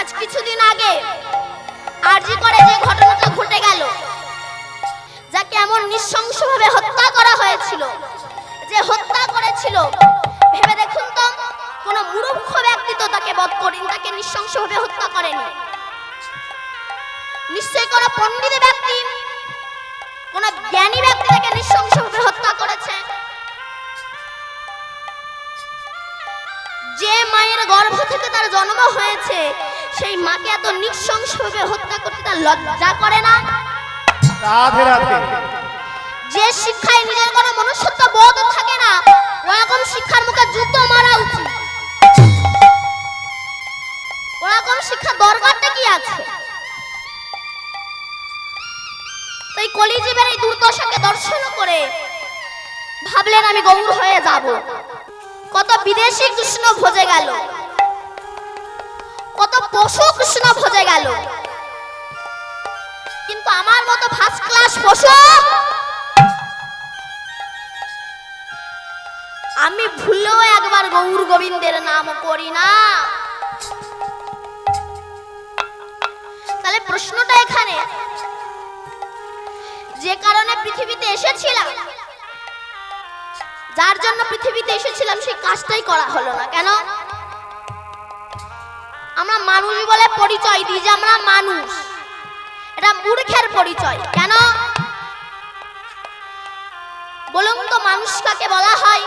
আজ কিছুদিন আগে আরজি করে যে ঘটনাটা ঘটে গেল, যাকে এমন নৃশংসভাবে হত্যা করা হয়েছিল, যে হত্যা করেছিল, ভেবে দেখুন তো, কোন মূর্খ ব্যক্তি তো তাকে বধ করেনি, তাকে নৃশংসভাবে হত্যা করেনি। নিশ্চয়ই কোন পণ্ডিত ব্যক্তি, কোন জ্ঞানী ব্যক্তি তাকে নৃশংসভাবে হত্যা করেছে। যে মায়ের গর্ভ থেকে তার জন্ম হয়েছে, সেই মাকে এত নৃশংসভাবে হত্যা করতে তার লজ্জা করে না? রাধে রাধে। যে শিক্ষায় নিজের কোনো মনুষ্যত্ব বোধ থাকে না, ওরকম শিক্ষার মুখে যুদ্ধ মারা উচিত। ওরকম শিক্ষা দরকারটা কি আছে? তাই কলিযুগের এই দুর্দশাকে দর্শন করে ভাবলেন আমি গৌর হয়ে যাব। কত বিদেশি কৃষ্ণ ভজে গেল, কত পশু কৃষ্ণ ভজে গেল, কিন্তু আমার মতো ফার্স্ট ক্লাস পশু আমি ভুলেও একবার গৌর গোবিন্দের নাম করি না। তাহলে প্রশ্নটা এখানে, যে কারণে পৃথিবীতে এসেছিলাম, যার জন্য পৃথিবীতে এসেছিলাম, সেই কাজটাই করা হলো না কেন? আমরা মানুষ বলে পরিচয় দিই যে আমরা মানুষ, এটা মূর্খের পরিচয়। কেন বলুন তো, মানুষ কাকে বলা হয়?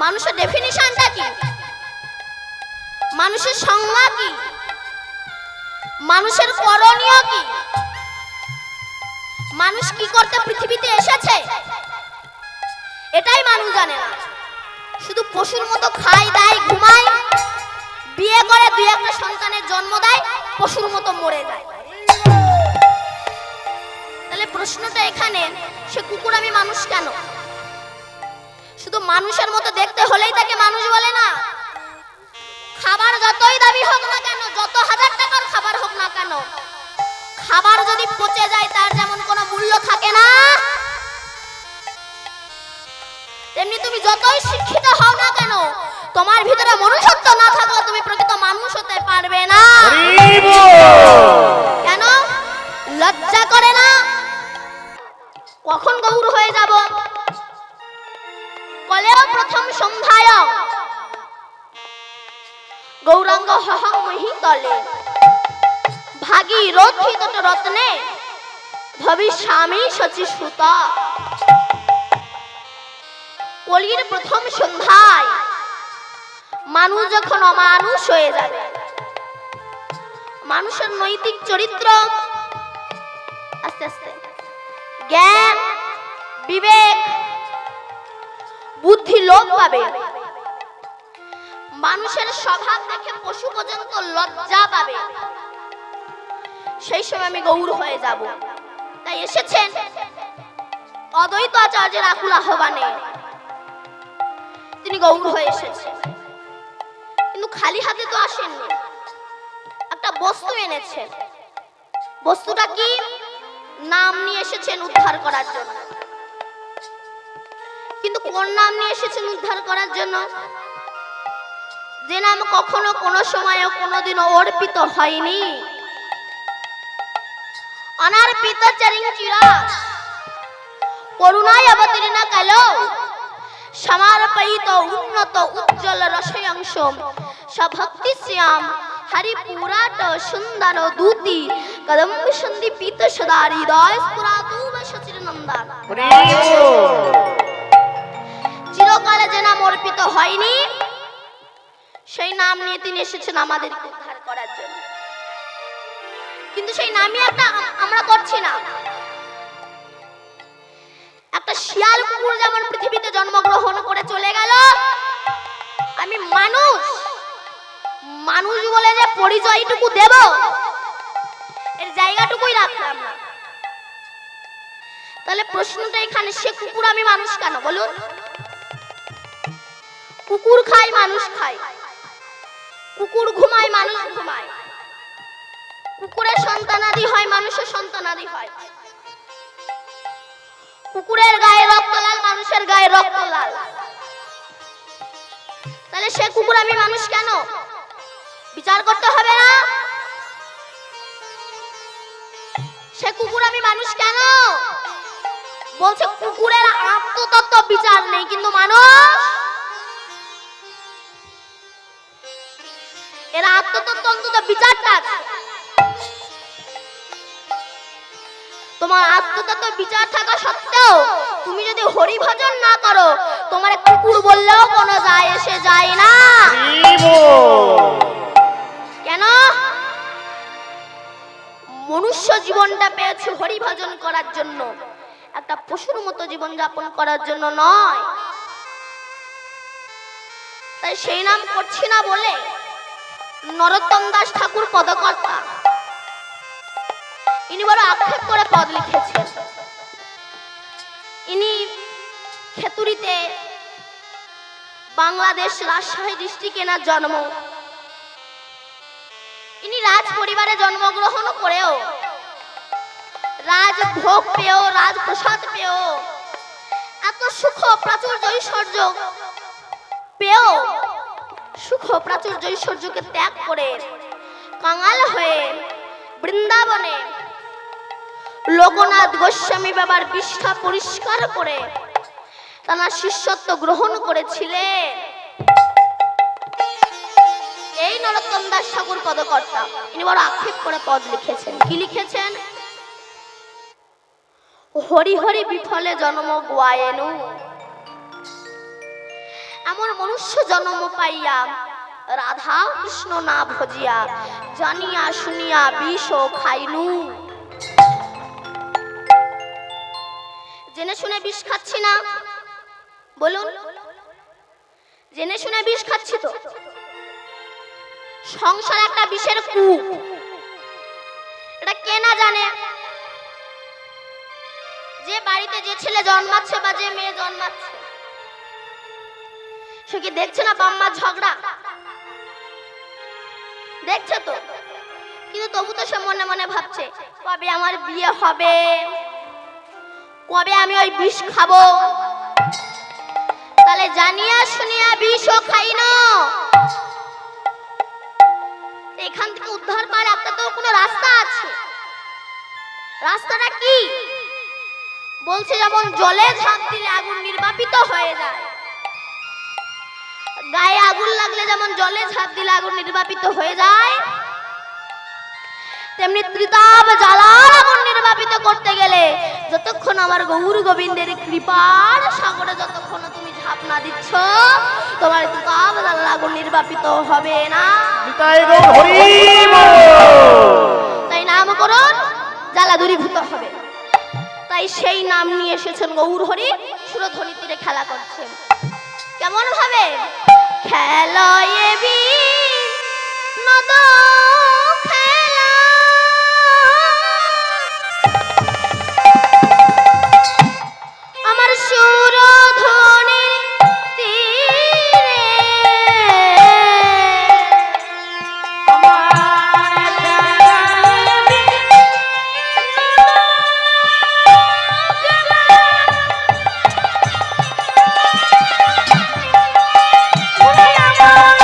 মানুষের ডেফিনিশনটা কি? মানুষের সংজ্ঞা কি? মানুষের করণীয় কি? মানুষ কি করতে পৃথিবীতে এসেছে এটাই মানুষ জানে না। শুধু পশুর মতো খায় দায় ঘুমায়, বিয়ে করে দুই একটা সন্তানের জন্ম দেয়, পশুর মতো মরে যায়। তাহলে প্রশ্নটা এখানে, সে কুকুর আমি মানুষ কেন? শুধু মানুষের মতো দেখতে হলেই তাকে মানুষ বলে না? খাবার যতই দাবি হোক না কেন, যত হাজার টাকার খাবার হোক না কেন, খাবার যদি পচে যায় তার যেমন কোনো মূল্য থাকে না, তেমনি তুমি যতই শিক্ষিত হও না কেন, তোমার ভিতরে মনুষ্যত্ব না থাকলে তুমি প্রকৃত মানুষ হতে পারবে না। কেন লজ্জা করে না? কখন গৌর হয়ে যাব? কলেও প্রথম সন্ধ্যায় গৌরাঙ্গ হহং মহিতলে ভাগীরথী তট রত্নে ভবিষ্যামি শচীসুত। কলির প্রথম সন্ধ্যায় মানুষ যখন অমানুষ হয়ে যাবে, মানুষের নৈতিক চরিত্র আস্তে আস্তে, জ্ঞান বিবেক বুদ্ধি লোপ পাবে, মানুষের স্বভাব দেখে পশু পর্যন্ত লজ্জা পাবে, সেই সময় আমি গৌর হয়ে যাব। তাই এসেছেন অদ্বৈত আচার্যের আকুল আহ্বানে, তিনি গৌর হয়ে এসেছেন। কিন্তু খালি হাতে তো আসেননি, একটা বস্তু এনেছেন। বস্তুটা কি? নাম নিয়ে এসেছেন উদ্ধার করার জন্য। কিন্তু কোন নাম নিয়ে এসেছেন উদ্ধার করার জন্য? যে নাম কখনো কোনো সময়ও কোনোদিনও অর্পিত হয়নি। অনার্পিত চরিঞ্চিরা করুণায় অবতীর্ণ কালো সমার্পিত উন্নত উজ্জ্বল রসয়ংশ সভক্তি শ্যাম হরি পুরাট সুন্দর দূতি কদম্ব সন্দীপিত সদা হৃদয় স্ফুরাতু বসচির নন্দন। চিরকালে যে নাম অর্পিত হয়নি, সেই নাম নিয়ে তিনি এসেছেন আমাদেরকে উদ্ধার করার জন্য। কিন্তু সেই নামই একটা আমরা করছি না। একটা শিয়াল কুকুর যেমন পৃথিবীতে জন্মগ্রহণ করে চলে গেল, আমি মানুষ, মানুষ বলে যে পরিচয়টুকু দেব, এর জায়গাটুকুই রাখলাম না। তাহলে প্রশ্নটা এখানে, সে কুকুর আমি মানুষ কেন বলুন? কুকুর খায় মানুষ খায়, কুকুর ঘুমায় মানুষ ঘুমায়, কুকুরের সন্তানাদি হয় মানুষের সন্তানাদি হয়, কুকুরের গায়ে রক্ত লাল মানুষের গায়ে রক্ত লাল। তাহলে সে কুকুর আমি মানুষ কেন? বিচার করতে হবে না? সে কুকুর আমি মানুষ কেন? বলছে কুকুরের আত্মতত্ত্ব বিচার নেই, কিন্তু মানুষ এর আত্মতত্ত্ব অন্তত বিচারটা আছে। তোমার আত্মতত্ত্ব বিচার থাকা সত্ত্বেও তুমি যদি হরি ভজন না করো, তোমার কুকুর বললেও কোনো যায় এসে যায় না। কেন? মনুষ্য জীবনটা পেয়েছে হরি ভজন করার জন্য, একটা পশুর মতো জীবন যাপন করার জন্য নয়। তাই সেই নাম করছি না বলে নরোত্তম দাস ঠাকুর পদকর্তা ইনি বড় আক্ষেপ করে পদ লিখেছেন। ইনি খেতুরিতে বাংলাদেশ রাজশাহী ডিস্ট্রিক্টে এনার জন্ম। ইনি রাজ পরিবারে জন্মগ্রহণ করেও রাজভোগ পেয়েও রাজপ্রসাদ পেয়েও এত সুখ প্রাচুর্য ঐশ্বর্য পেয়েও সুখ প্রাচুর্য ঐশ্বর্যকে ত্যাগ করে কাঙাল হয়ে বৃন্দাবনে লোকনাথ গোস্বামী বাবার বিষ্ঠা পরিষ্কার করে তার শিষ্যত্ব গ্রহণ করেছিলেন এই নরোত্তম দাস ঠাকুর পদকর্তা। ইনি বড় আক্ষেপ করে পদ লিখেছেন। কি লিখেছেন? হরি হরি বিফলে জন্ম গোয়ায়েনু, এমন মনুষ্য জন্ম পাইয়া রাধা কৃষ্ণ না ভজিয়া জানিয়া শুনিয়া বিষ খাইনু। জেনে শুনে বিষ খাচ্ছি না? বলুন, জেনে শুনে বিষ খাচ্ছি তো? সংসার একটা বিষের কূপ, এটা কে না জানে? যে বাড়িতে যে ছেলে জন্মাচ্ছে বা যে মেয়ে জন্মাচ্ছে, সে কি দেখছে না বাম্মার ঝগড়া? দেখছে তো, কিন্তু তবু তো সে মনে মনে ভাবছে কবে আমার বিয়ে হবে, কবে আমি ওই বিষ খাবো। তাহলে জানিয়া শুনিয়া বিষও খাই না। এখান থেকে উদ্ধার পাওয়ার একটা তো কোনো রাস্তা আছে। রাস্তাটা কি? বলছে যেমন জলে ঝাঁপ দিলে আগুন নির্বাপিত হয়ে যায়, গায়ে আগুন লাগলে যেমন জলে ঝাঁপ দিলে আগুন নির্বাপিত হয়ে যায়, তেমনি ত্রিতাপ জ্বালার আগুন নির্বাপিত করতে গেলে যতক্ষণ আমার গৌর গোবিন্দের কৃপার সাগরে যতক্ষণ তুমি ঝাঁপ না দিচ্ছ, তোমার ত্রিতাপ জ্বালার আগুন নির্বাপিত হবে না। তাই নাম করুন, জ্বালা দূরীভূত হবে। তাই সেই নাম নিয়ে এসেছেন গৌর হরি, সুরধনী তীরে খেলা করছেন। কেমন ভাবে? খেলয়ে বিনোদ খেলা, আমার সুরধনীর তীরে, আমার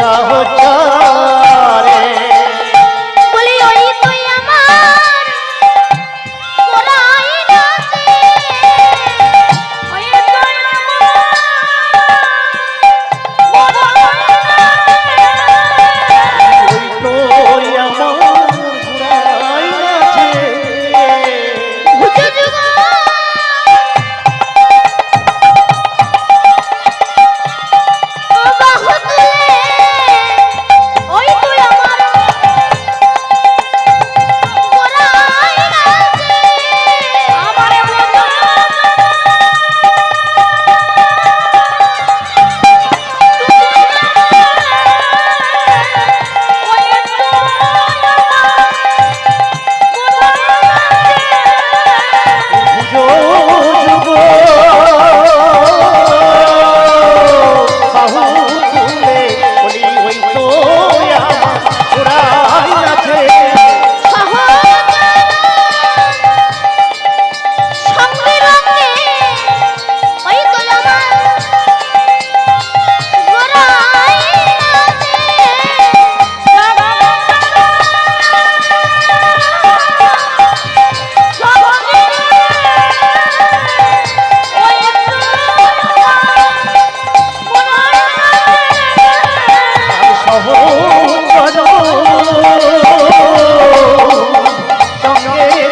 সহচরে বলি ওই তুই আমার গোড়ায় নাচে ওই তুই আমার গোড়ায় ওই আমার ঘুরাই নাচে নাচে যুগ বাহু তুলে ওই তুই আমার গোড়ায় নাচে আমার পুজো যুগ বাহু খুলে বলি ওই তো আমার ঘুরাই নাচে সঙ্গে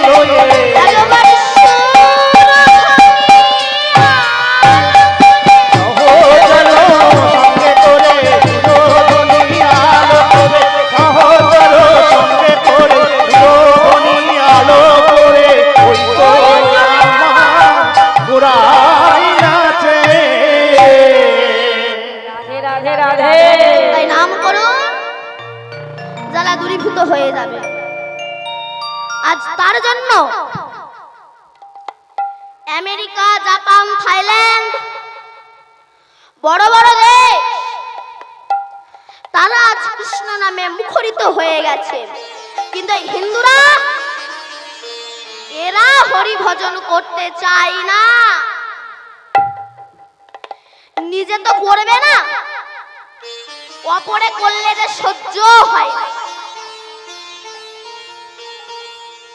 লয়ে সঙ্গে করে দুজনী আলো করে সহচর সঙ্গে করে দুজনী আলো করে ওই তো আমার ঘুরাই নাচে রাধে রাধে তাই নাম করুন জ্বালা দূরীভূত হয়ে যাবে। আজ তার জন্য আমেরিকা, জাপান, থাইল্যান্ড বড় বড় দেশ তারা আজ কৃষ্ণ নামে মুখরিত হয়ে গেছে, কিন্তু এই হিন্দুরা এরা হরি ভজন করতে চায় না। নিজে তো করবে না, অপরে করলে যে সহ্য হয় না।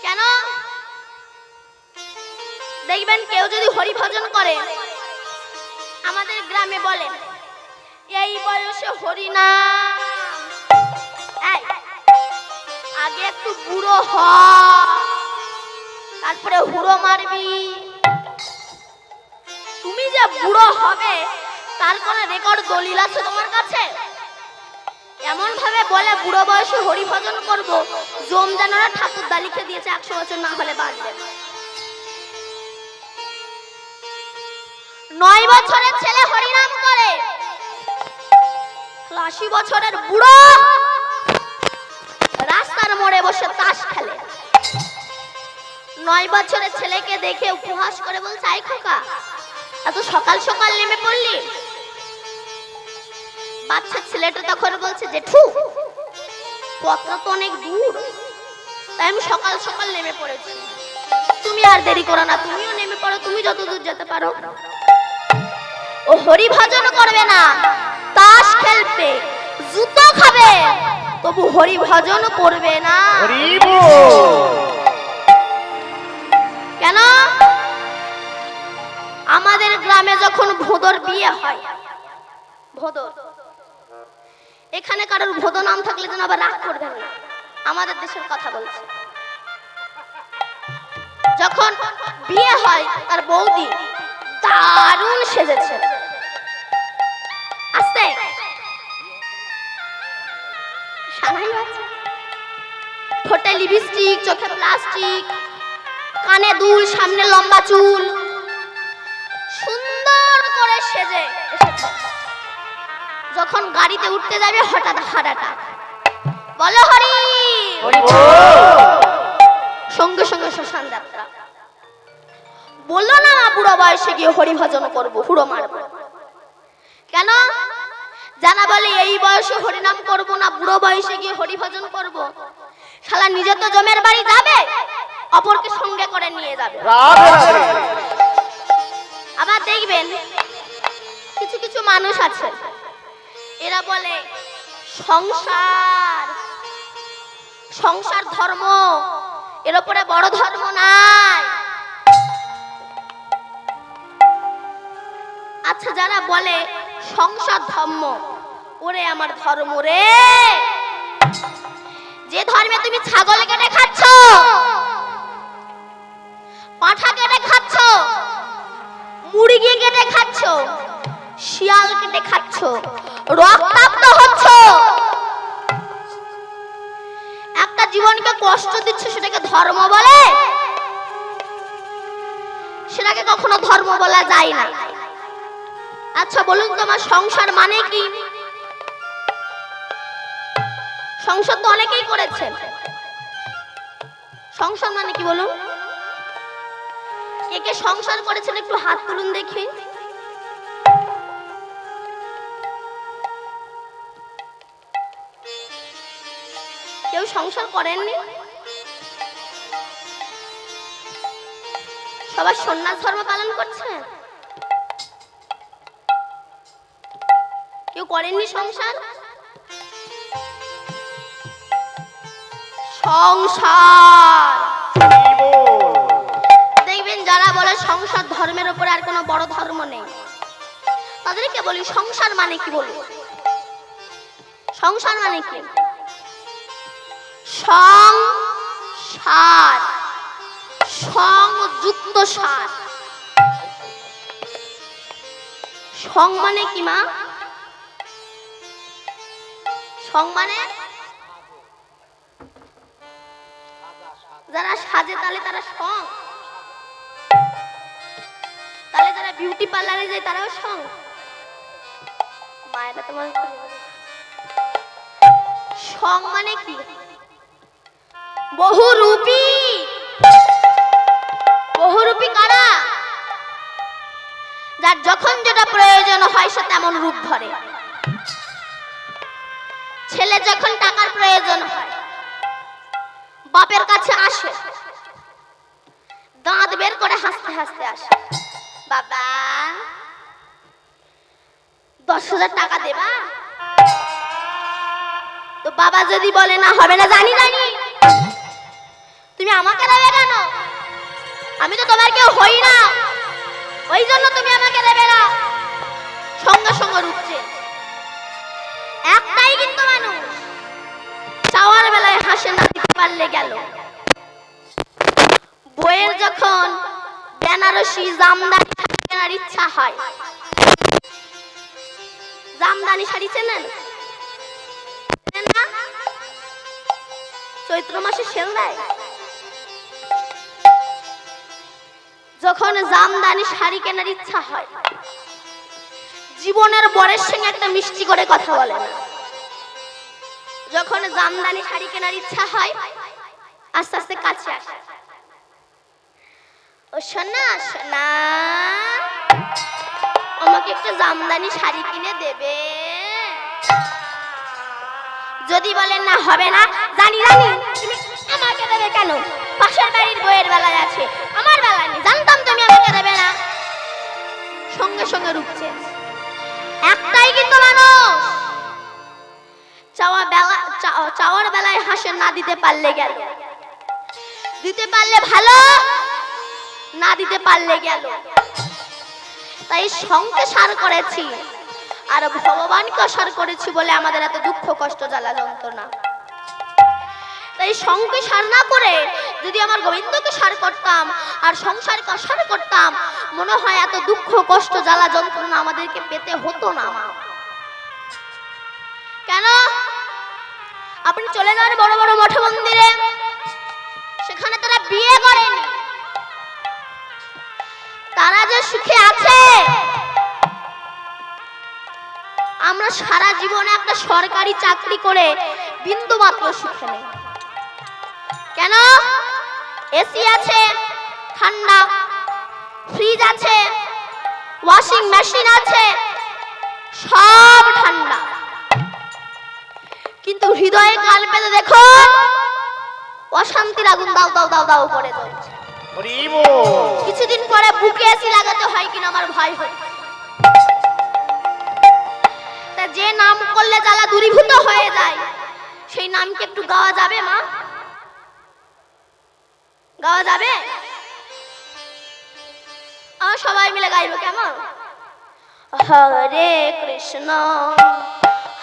কেন? দেখবেন কেউ যদি হরি ভজন করে, আমাদের গ্রামে বলে এই বয়সে হরি নাম, আগে একটু বুড়ো হ, তারপরে হুড়ো মারবি। তুমি যে বুড়ো হবে তার কোন রেকর্ড দলিল আছে তোমার কাছে? এমন ভাবে বলে বুড়ো বয়সে হরি ভজন করবো, জমজানরা ঠাকুরদা লিখে দিয়েছে 100 বছর না হলে বাঁচবে। 9 বছরের ছেলে হরিনাম করে, 80 বছরের বুড়ো রাস্তার মোড়ে বসে তাস খেলে। 9 বছরের ছেলেকে দেখে উপহাস করে বলছে, আই খোকা এত সকাল সকাল নেমে পড়লি? বাচ্চা ছেলেটা তখন বলছে, জেঠু পথটা তো অনেক দূর, তাই আমি সকাল সকাল নেমে পড়েছি। তুমি আর দেরি করো না, তুমিও নেমে পড়ো, তুমি যত দূর যেতে পারো। ও হরি ভজন করবে না, তাস খেলবে, জুতো খাবে, তবু হরি ভজন করবে না। হরি বল। কেন? আমাদের গ্রামে যখন ভোদর বিয়ে হয়, ভোদর, এখানে কারোর ভোদ নাম থাকলে যেন আবার রাগ করবেন না, আমাদের দেশের কথা বলছি। যখন বিয়ে হয় তার বৌদি দারুণ সেজেছে, আস্তে সানাই আছে, ঠোঁটে লিপস্টিক, চোখে প্লাস্টিক, কানে দুল, সামনে লম্বা চুল, সুন্দর করে সেজে এসেছে। যখন গাড়িতে উঠতে যাবে হঠাৎ হার্ট অ্যাটাক, বলো হরি, সঙ্গে সঙ্গে শ্মশান যাত্রা। বললো না বুড়ো বয়সে গিয়ে হরি ভজন করবো, হুড়ো মারবো। কেন? জানা বলে এই বয়সে হরিনাম করবো না, বুড়ো বয়সে গিয়ে হরি ভজন করবো। শালা নিজে তো জমের বাড়ি যাবে, অপরকে সঙ্গে করে নিয়ে যাবে। আবার দেখবেন কিছু কিছু মানুষ আছে, এরা বলে সংসার, সংসার ধর্ম, এর উপরে বড় ধর্ম নাই। আচ্ছা, যারা বলে সংসার ধর্ম, ওরে আমার ধর্ম রে, যে ধর্মে তুমি ছাগল কেটে খাচ্ছ, পাঁঠা কেটে খাচ্ছ, মুরগি কেটে খাচ্ছ, শিয়াল কেটে খাচ্ছ, রক্তাক্ত হচ্ছ, একটা জীবনকে কষ্ট দিচ্ছ, সেটাকে ধর্ম বলে? সেটাকে কখনো ধর্ম বলা যায় না। আচ্ছা বলুন তো, আমার সংসার মানে কি? সংসার তো অনেকেই করেছে। সংসার মানে কি বলুন? কে কে সংসার করেছেন একটু হাত তুলুন দেখি। কেউ সংসার করেননি? সবাই সন্ন্যাস ধর্ম পালন করছে। কেউ করেননি সংসার? সংসার দেখবেন, যারা বলে সংসার ধর্মের উপরে আর কোনো বড় ধর্ম নেই, তাদেরকে বলি সংসার মানে কি বলুন? সংসার মানে কি? সংসার, সংযুক্ত সার। সং মানে কি মা? সং মানে যারা সাজে তাহলে তারা সং, তাহলে যারা বিউটি পার্লারে যায় তারাও সং। মায়েরা তোমার সং মানে কি? বহুরূপী। বহুরূপী কারা? যার যখন যেটা প্রয়োজন হয় সে তেমন রূপ ধরে। ছেলে যখন টাকার প্রয়োজন হয় বাপের কাছে আসে, দাঁত বের করে হাসতে হাসতে আসে, বাবা 10,000 টাকা দেবা? তো বাবা যদি বলে না হবে না, জানি জানি, তুমি আমাকে দেবে কেন? আমি তো তোমার কেউ হই না, ওই জন্য তুমি আমাকে দেবে না। সঙ্গে সঙ্গে রুখছে। একটাই কিন্তু মানুষ, চাওয়ার বেলায় হাসে না দিতে পারলে গেল। বইয়ের যখন বেনারসি জামদানি কেনার ইচ্ছা হয়, জামদানি শাড়ি চেনেন না? চৈত্র মাসে সেল দেয়। যখন জামদানি শাড়ি কেনার ইচ্ছা হয়, জীবনের বরের সঙ্গে একটা মিষ্টি করে কথা বলে না। যখন জামদানি শাড়ি কেনার ইচ্ছা হয় আস্তে আস্তে কাছে আসে, ও সোনা সোনা আমাকে একটা জামদানি শাড়ি কিনে দেবে? যদি বলেন না হবে না, জানি জানি, তুমি আমাকে দেবে কেন? পাশের বাড়ির বইয়ের বেলায় আছে, আমার বেলায় নেই, জানতাম তুমি আমাকে দেবে না। সঙ্গে সঙ্গে রুখছে। একটাই কিন্তু মানুষ, চাওয়ার বেলায় হাসে না দিতে পারলে গেল, দিতে পারলে ভালো, না দিতে পারলে গেল। তাই সংকে সার করেছি আর ভগবানকে সার করেছি বলে আমাদের এত দুঃখ কষ্ট জ্বালা যন্ত্রণা। তাই সংকে সার না করে যদি আমার গোবিন্দকে সার করতাম আর সংসারকে সার করতাম, মনে হয় এত দুঃখ কষ্ট জ্বালা যন্ত্রণা আমাদেরকে পেতে হতো না। মা কেন? আপনি চলে যান বড় বড় মঠ মন্দিরে, সেখানে তারা বিয়ে করেনি, তারা যে সুখে আছে। আমরা সারা জীবনে একটা সরকারি চাকরি করে বিন্দু মাত্র সুখে নেই। কেন? এসি আছে, ঠান্ডা, ফ্রিজ আছে, ওয়াশিং মেশিন আছে, সব ঠান্ডা, কিন্তু হৃদয়ে কাল পেতে দেখো অশান্তির আগুন দাও দাও দাও দাও করে জ্বলছে। কিছুদিন পরে বুকে এসি লাগাতে হয় কিনা আমার ভয় হয়। তা যে নাম করলে জ্বালা দূরীভূত হয়ে যায় সেই নামকে একটু গাওয়া যাবে মা? গাওয়া যাবে? সবাই মিলে গাইবো কেমন? হরে কৃষ্ণ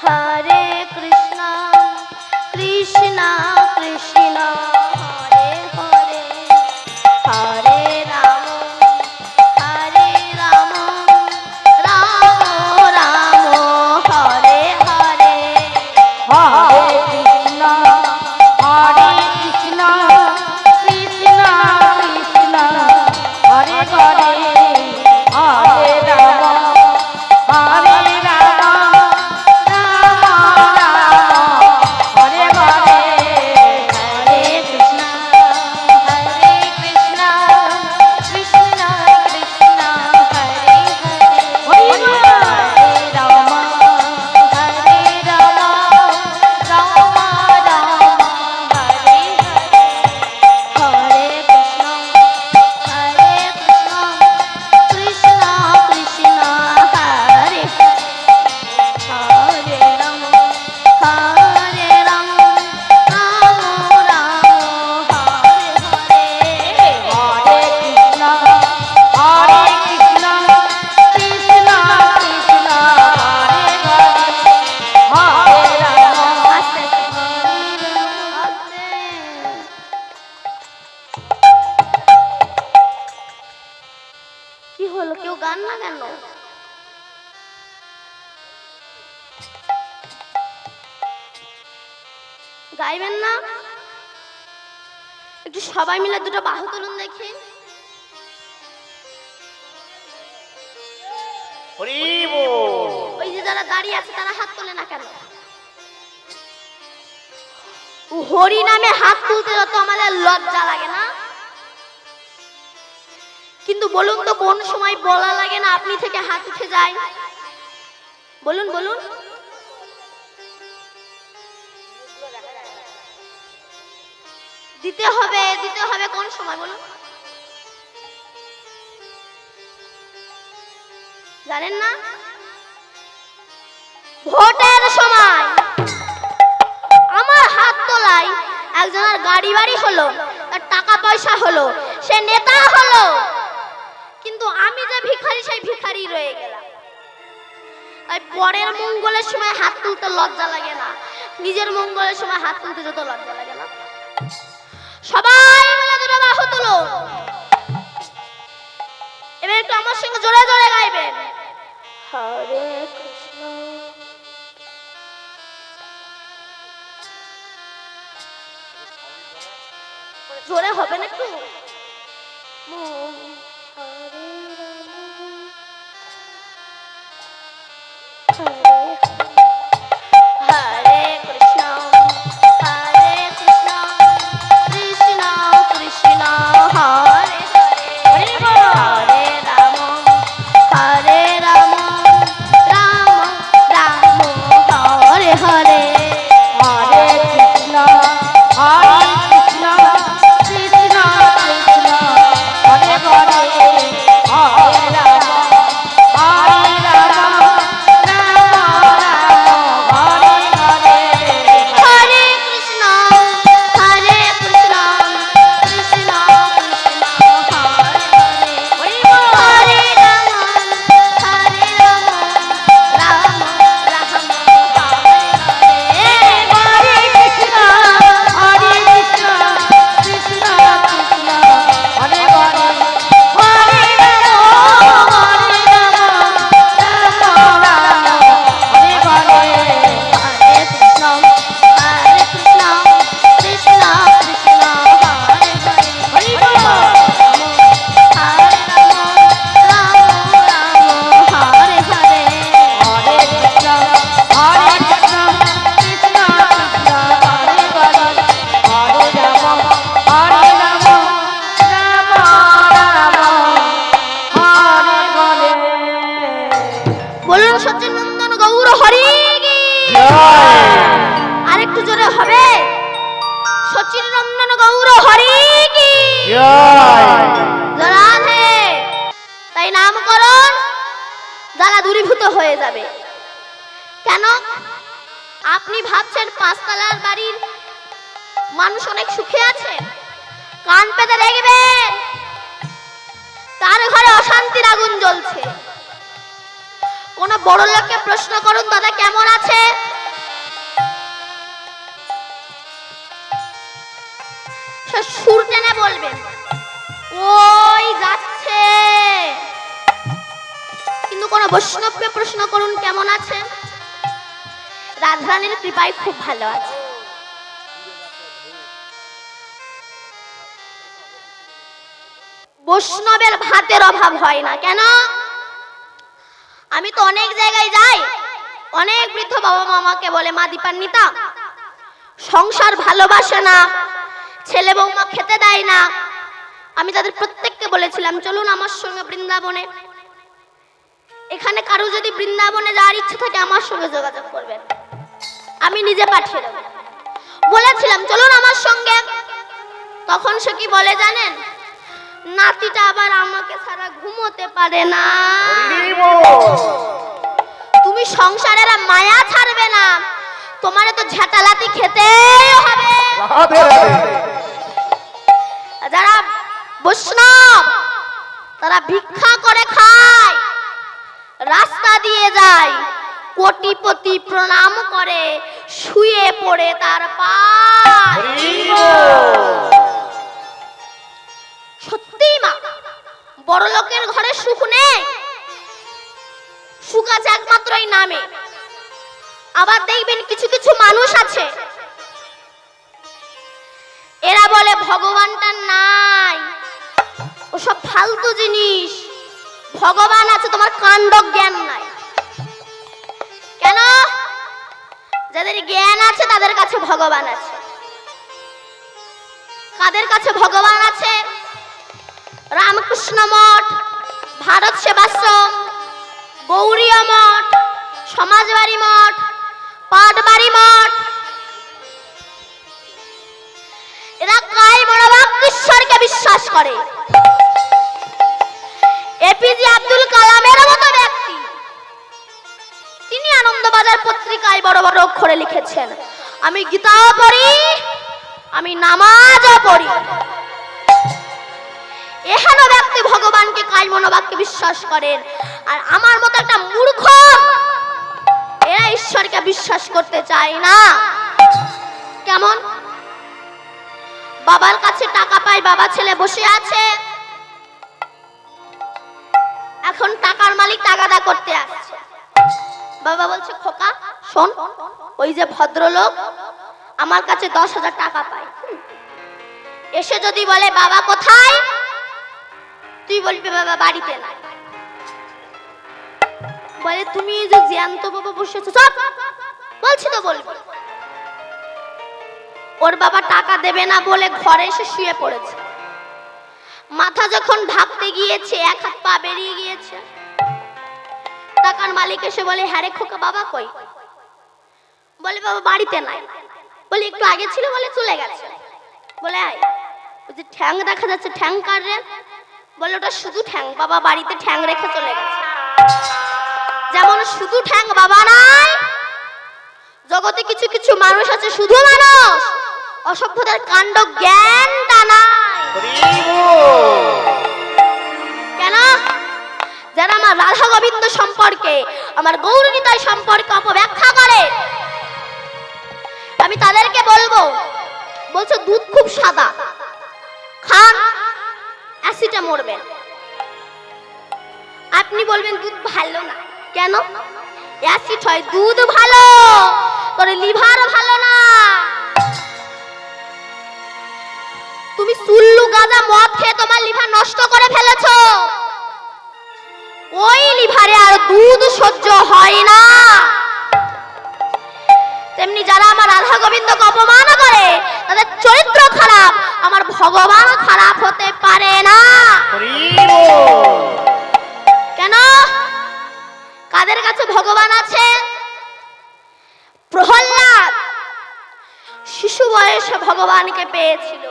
হরে কৃষ্ণ কৃষ্ণ কৃষ্ণ হরে হরে হরে রাম হরে রাম রাম রাম হরে হরে হরে কৃষ্ণ হরে কৃষ্ণ কৃষ্ণ কৃষ্ণ হরে হরে হরে রাম হরে রাম রাম রাম হরে হরে হরে কৃষ্ণ হরে কৃষ্ণ কৃষ্ণ কৃষ্ণ হরে হরে হরে রাম হরে রাম রাম রাম হরে হরে কৃষ্ণ হরে কৃষ্ণ কৃষ্ণ কৃষ্ণ হরে হরে রাম হরে রাম রাম রাম হরে হরে হরে কৃষ্ণ হরে কৃষ্ণ কৃষ্ণ কৃষ্ণ হরে হরে হরে রাম আস্তে আস্তে। কি হলো, কেউ গান না কেন? গাইবেন না? একটু সবাই মিলে দুটো বাহু তুলুন দেখি। হরি বল। ওই যে যারা দাঁড়িয়ে আছে তারা হাত তোলে না কেন? হরি নামে হাত তুলতে যত আমাদের লজ্জা লাগে না, কিন্তু বলুন তো কোন সময় বলা লাগে না আপনি থেকে হাত উঠে যায়? বলুন বলুন। দিতে হবে কোন সময় বলুন? জানেন না? ভোটের সময় আমার হাত তোলায় একজনের গাড়ি বাড়ি হলো, তার টাকা পয়সা হলো, সে নেতা হলো, কিন্তু আমি যে ভিখারি সেই ভিখারি রয়ে গেলাম। তাই পরের মঙ্গলের সময় হাত তুলতে লজ্জা লাগে না, নিজের মঙ্গলের সময় হাত তুলতে যত লজ্জা লাগে না। সবাই মিলে দুটো বাহু তুলো। এবার একটু আমার সঙ্গে জোরে জোরে গাইবেন। হরে কৃষ্ণ জোরে হবে না একটু? হরে হরে কৃষ্ণ হরে কৃষ্ণ কৃষ্ণ কৃষ্ণ হরে হরে হরে রাম হরে রাম রাম রাম হরে হরে হরে কৃষ্ণ হরে কৃষ্ণ কৃষ্ণ কৃষ্ণ হরে হরে হরে রাম হরে রাম রাম রাম হরে হরে হরে কৃষ্ণ হরে কৃষ্ণ কৃষ্ণ কৃষ্ণ হরে হরে হরে রাম রাম রাম হরে হরে হরে কৃষ্ণ হরে কৃষ্ণ কৃষ্ণ কৃষ্ণ হরে হরে হরে রাম রাম রাম হরে হরে হরে কৃষ্ণ হরে কৃষ্ণ কৃষ্ণ কৃষ্ণ হরে হরে হরি বল। হরে রাম রাম রাম হরে হরে হরে কৃষ্ণ হরে কৃষ্ণ কৃষ্ণ কৃষ্ণ হরে হরে হরে রাম রাম হরে হরে। বলুন সচ্চিদানন্দ গৌর হরি কি জয়। আরেকটু জোরে হবে? সচ্চিদানন্দ গৌর হরি কি জয়। রাধে। তাই নামকরণ জ্বালা দূরীভূত হয়ে যাবে। কেন? আপনি ভাবছেন পাঁচতলার বাড়ির মানুষ অনেক সুখে আছে? কান পেতে দেখবেন তার ঘরে অশান্তির আগুন জ্বলছে। কোন বড় লোককে প্রশ্ন করুন দাদা কেমন আছে, সে সুর টেনে বলবেন ওই যাচ্ছে। কিন্তু কোন বৈষ্ণবকে প্রশ্ন করুন কেমন আছে, রাধারানীর কৃপায় খুব ভালো আছে। বৈষ্ণবের ভাতের অভাব হয় না কেন? আমি তো অনেক জায়গায় যাই, অনেক বৃদ্ধ বাবা মামাকে বলে মা দীপান্বিতা সংসার ভালোবাসে না, ছেলে বৌমা খেতে দেয় না। আমি তাদের প্রত্যেককে বলেছিলাম চলুন আমার সঙ্গে বৃন্দাবনে। এখানে কারো যদি বৃন্দাবনে যাওয়ার ইচ্ছে থাকে আমার সঙ্গে যোগাযোগ করবেন, আমি নিজে পাঠিয়ে দেব। বলেছিলাম চলুন আমার সঙ্গে। তখন সে কি বলে জানেন? নাতিটা আবার আমাকে ছাড়া ঘুমোতে পারে না। তুমি সংসারের মায়া ছাড়বে না, তোমারে তো ঝাঁটালাতি খেতেই হবে। যারা বৈষ্ণব তারা ভিক্ষা করে খায়, রাস্তা দিয়ে যায়, কোটিপতি প্রণাম করে, শুয়ে পড়ে তার পায়ে। সত্যি মা, বড় লোকের ঘরে সুখ নেই, সুখ আছে একমাত্র এই নামে। আবার দেখবেন কিছু কিছু মানুষ আছে এরা বলে ভগবানটা নাই, ওসব ফালতু জিনিস। ভগবান আছে, তোমার কাণ্ড জ্ঞান নাই। কেন? যাদের জ্ঞান আছে তাদের কাছে ভগবান আছে। কাদের কাছে ভগবান আছে? রামকৃষ্ণ মঠ, ভারত সেবাশ্রম, গৌরীয় মঠ, সমাজবাড়ি মঠ, পাটবাড়ি মঠ, এরা কায় মনোবাক্যেশ্বরকে বিশ্বাস করে। এপিজে আব্দুল কালামের মতো ব্যক্তি, তিনি আনন্দবাজার পত্রিকায় বড় বড় অক্ষরে লিখেছেন আমি গীতাও পড়ি, আমি নামাজও পড়ি। এহেন ব্যক্তি ভগবানকে কায় মনোবাক্যে বিশ্বাস করেন। আর আমার মতো একটা মূর্খ, এরা ঈশ্বরকে বিশ্বাস করতে চায় না। কেমন? বাবার কাছে টাকা পায়, বাবা ছেলে বসে আছে, এখন টাকার মালিক তাগাদা করতে আসছে। বাবা বলছে খোকা শোন, ওই যে ভদ্রলোক আমার কাছে 10,000 টাকা পায়, এসে যদি বলে বাবা কোথায়, তুই বলবি বাবা বাড়িতে নাই। বলে তুমি এই যে জ্যান্ত বাবা বসেছো, সব বলছি তো বলবি। ওর বাবা টাকা দেবে না বলে ঘরে এসে শুয়ে পড়েছে। মাথা যখন ঢাকতে গিয়েছে এক হাত পা বেরিয়ে গিয়েছে। টাকার মালিক এসে বলে হ্যাঁ রে খোকা বাবা কই? বলে বাবা বাড়িতে নাই। বলে একটু আগে ছিল, বলে চলে গেছে। বলে আয়, ওই যে ঠ্যাং দেখা যাচ্ছে ঠ্যাং কার রে? বলে ওটা শুধু ঠ্যাং, বাবা বাড়িতে ঠ্যাং রেখে চলে গেছে। যেমন শুধু ঠ্যাং বাবা নাই, জগতে কিছু কিছু মানুষ আছে শুধু মানুষ, অসভ্যতার কাণ্ড জ্ঞানটা নাই। কেন? যারা আমার রাধা গোবিন্দ সম্পর্কে, আমার গৌরনিতাই সম্পর্কে অপব্যাখ্যা করে, আমি তাদেরকে বলবো, বলছে দুধ খুব সাদা, খান অ্যাসিডে মরবেন। আপনি বলবেন দুধ ভালো না, কেন? অ্যাসিড হয়, দুধ ভালো, তোর লিভার ভালো না। তুমি চুল্লু গাঁজা মদ খেয়ে তোমার লিভার নষ্ট করে ফেলেছো, ওই লিভারে আর দুধ সহ্য হয় না। তেমনি যারা আমার রাধা গোবিন্দকে অপমান করে তাদের চরিত্র খারাপ, আমার ভগবান খারাপ হতে পারে না। কেন? কাদের কাছে ভগবান আছে? প্রহ্লাদ শিশু বয়সে ভগবানকে পেয়েছিল,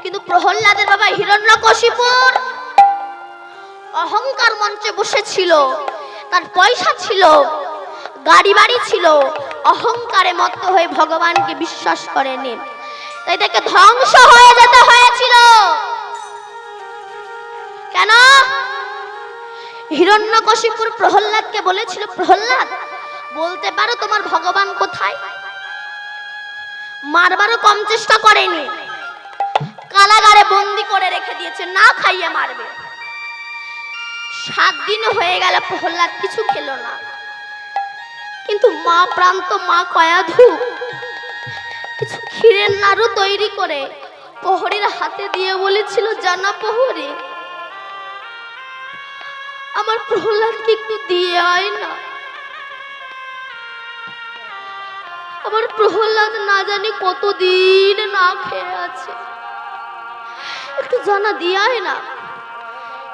কিন্তু প্রহ্লাদের বাবা হিরণ্যকশিপুর অহংকার মঞ্চে বসেছিল, তার পয়সা ছিল, গাড়ি বাড়ি ছিল, অহংকারে মত্ত হয়ে ভগবানকে বিশ্বাস করেনি, তাই তাকে ধ্বংস হয়ে যেতে হয়েছিল। কেন? হিরণ্যকশিপুর প্রহ্লাদকে বলেছিল, প্রহ্লাদ বলতে পারো তোমার ভগবান কোথায়? মারবারও কম চেষ্টা করেনি, কারাগারে বন্দি করে রেখে দিয়েছে, না খাইয়ে মারবে। 7 দিন হয়ে গেল, প্রহ্লাদ কিছু খেলো না। কিন্তু মা প্রান্ত মা কয়াধু কিছু ক্ষীরের নাড়ু তৈরি করে প্রহরীর হাতে দিয়ে বলেছিল, জানা প্রহরী, আমার প্রহ্লাদকে একটু দিয়ে আয় না, আমার প্রহ্লাদ না জানি কতদিন না খেয়ে আছে, একটু জানা দিয়ে আয় না।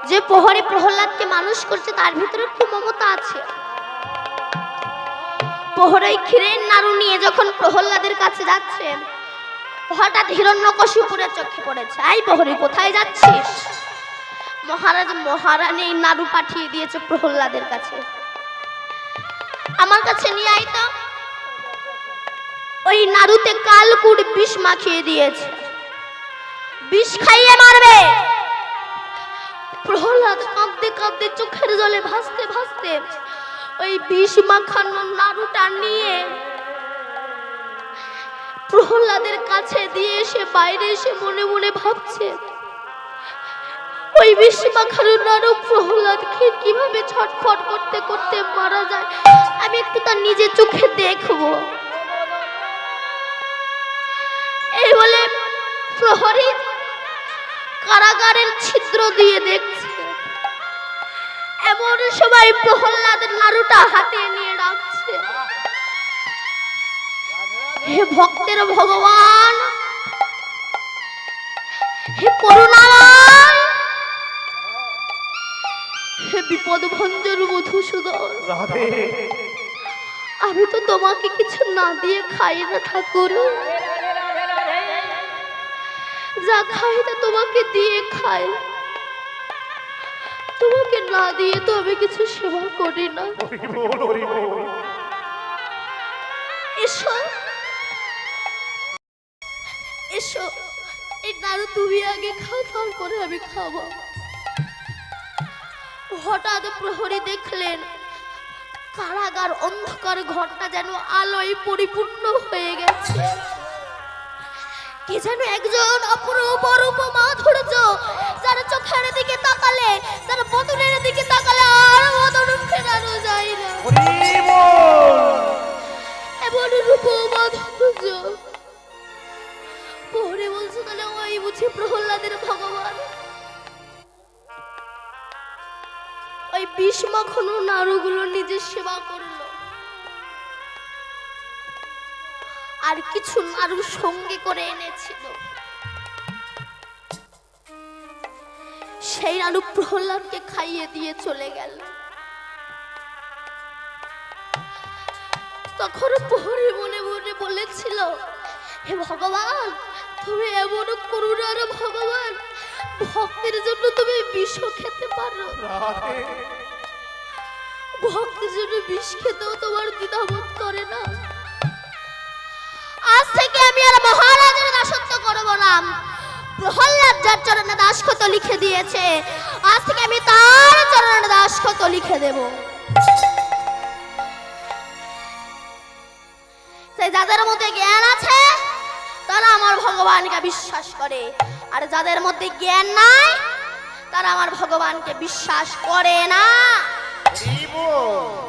যে প্রহরী প্রহ্লাদকে মানুষ করছে তার ভিতরে একটু মমতা আছে। প্রহরী ক্ষীরের নাড়ু নিয়ে যখন প্রহ্লাদের কাছে যাচ্ছে, হঠাৎ হিরণ্যকশিপুরের চোখে পড়েছে। এই প্রহরী, কোথায় যাচ্ছিস? মহারাজ মহারানী এই নাড়ু পাঠিয়ে দিয়েছে প্রহ্লাদের কাছে, আমার কাছে নিয়ে আয় তো। ওই নাড়ুতে কালকুট বিষ মাখিয়ে দিয়েছে, বিষ খাইয়ে মারবে। প্রহ্লাদ কাঁদতে কাঁদতে চোখের জলে ভাসতে ভাসতে ওই বিষ মাখানো নাড়ুটা নিয়ে প্রহ্লাদের কাছে দিয়ে এসে বাইরে এসে মনে মনে ভাবছে, ওই বিষ মাখানো নাড়ু প্রহ্লাদকে কিভাবে ছটফট করতে করতে মারা যায়, আমি একটু তার নিজে চোখে দেখবো। এই বলে প্রহরী কারাগারের ছিদ্র দিয়ে দেখছে। এমন সময় প্রহ্লাদের নাড়ুটা হাতে নিয়ে রাখছে, হে ভক্তের ভগবান, হে করুণাময়, হে বিপদ ভঞ্জন মধুসূদন, আমি তো তোমাকে কিছু না দিয়ে খাই না ঠাকুর, যা খাই না তোমাকে দিয়ে খাই, তোমাকে না দিয়ে তো আমি কিছু সেবা করি না। এসো এসো, এই নাড়ু তুমি আগে খাও, তারপরে আমি খাবো। হঠাৎ প্রহরী দেখলেন কারাগার অন্ধকার ঘরটা যেন আলোয় পরিপূর্ণ হয়ে গেছে। কি যেন একজন অপরূপ অরূপ মাধুর্য, যার চোখের দিকে তাকালে, যার বদনের দিকে তাকালে আর বদন ফেরানো যায় না, এমন রূপ মাধুর্য। প্রহরী বলছে, তাহলে ওই বুঝি প্রহ্লাদের ভগবান। ওই বিষ মাখানো নাড়ুগুলো নিজের সেবা করলো, আর কিছু নাড়ু সঙ্গে করে এনেছিল। সেই নাড়ু প্রহ্লাদকে খাইয়ে দিয়ে চলে গেল। তখন প্রহরী মনে মনে বলেছিল, হে ভগবান, তুমি এমন করুণার ভগবান, ভক্তের জন্য তুমি বিষও খেতে পারো, ভক্তের জন্য বিষ খেতেও তোমার দ্বিধাবোধ করে না। আজ থেকে আমি আর মহারাজের দাসত্ব করব না। প্রহ্লাদ যার চরণে দাসত্ব লিখে দিয়েছে, আজ থেকে আমি তার চরণে দাসত্ব লিখে দেব। তাই যাদের মধ্যে জ্ঞান আছে তারা আমার ভগবানকে বিশ্বাস করে, আর যাদের মধ্যে জ্ঞান নাই তারা আমার ভগবানকে বিশ্বাস করে না।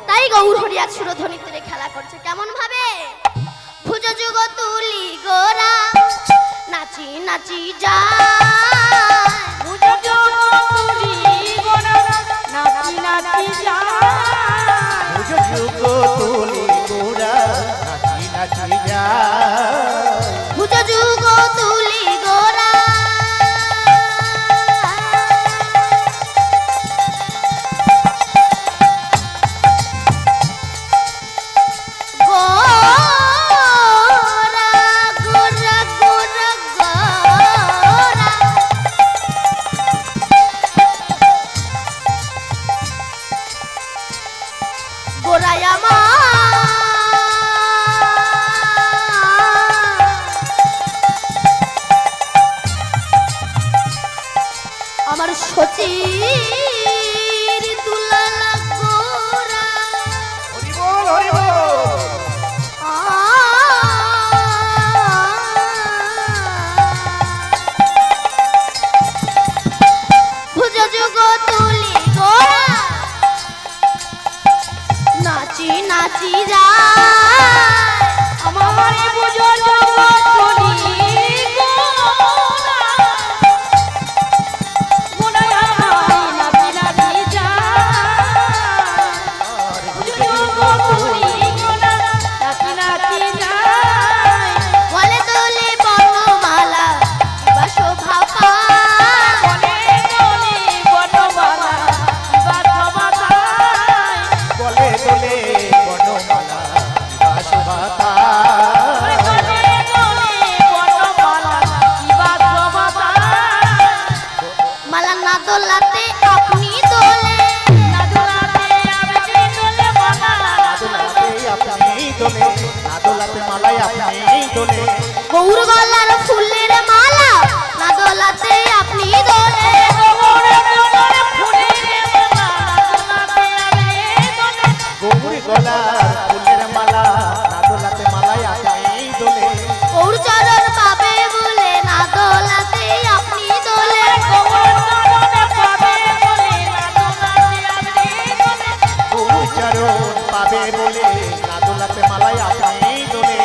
তাই গৌর হরিয়া সুরধ্বনিতে খেলা করছে। কেমন ভাবে? ভুজ যুগ তুলি গোরা নাচি নাচি যায়, ভুজ যুগ তুলি গোরা নাচি নাচি যায়, ভুজ যুগ তুলি গোরা নাচি নাচি যায়, ভুজ যুগ তুলি গোরা গোরায় আমার দোলে গৌর গলার ফুলের মালা না দোলাতে আপনি দোলে গৌর গলার ফুলের মালা না দোলাতে মালাই আপনি দোলে গৌর চরণ পাবে বলে না দোলাতে আপনি দোলে গৌর চরণ পাবে বলে না দোলাতে মালাই আপনি দোলে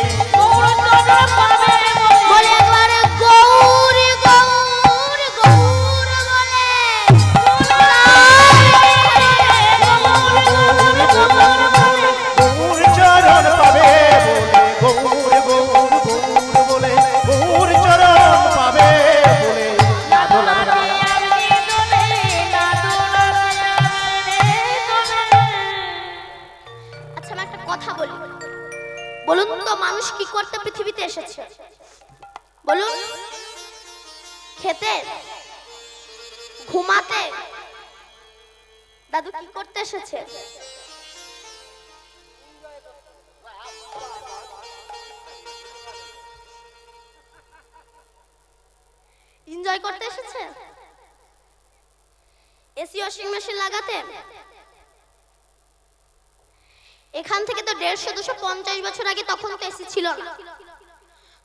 বলে একবার গৌর গৌর গৌর বলে গৌর চরণ পাবে বলে গৌর গৌর বলে গৌর চরণ পাবে বলে না দোলাতে আচ্ছা আমি একটা কথা বলি বলুন তো মানুষ কি করতে পৃথিবীতে এসেছে বলুন খেতে ঘুমাতে দাদু কি করতে এসেছে এনজয় করতে এসেছে এসি ওয়াশিং মেশিন লাগাতে এখান থেকে তো 150-250 বছর আগে তখন তো এসি ছিল না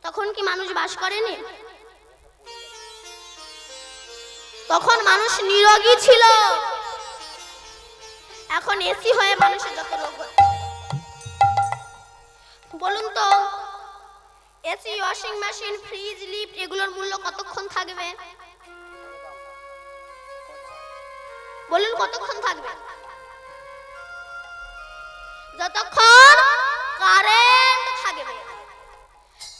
তখন কি মানুষ বাস করেনি তখন মানুষ নিরোগী ছিল এখন এসি হয়ে মানুষের যত রোগ হচ্ছে বলুন তো AC washing machine fridge lift এগুলোর মূল্য কতক্ষণ থাকবে বলুন কতক্ষণ থাকবে যতক্ষণ কারেন্ট থাকবে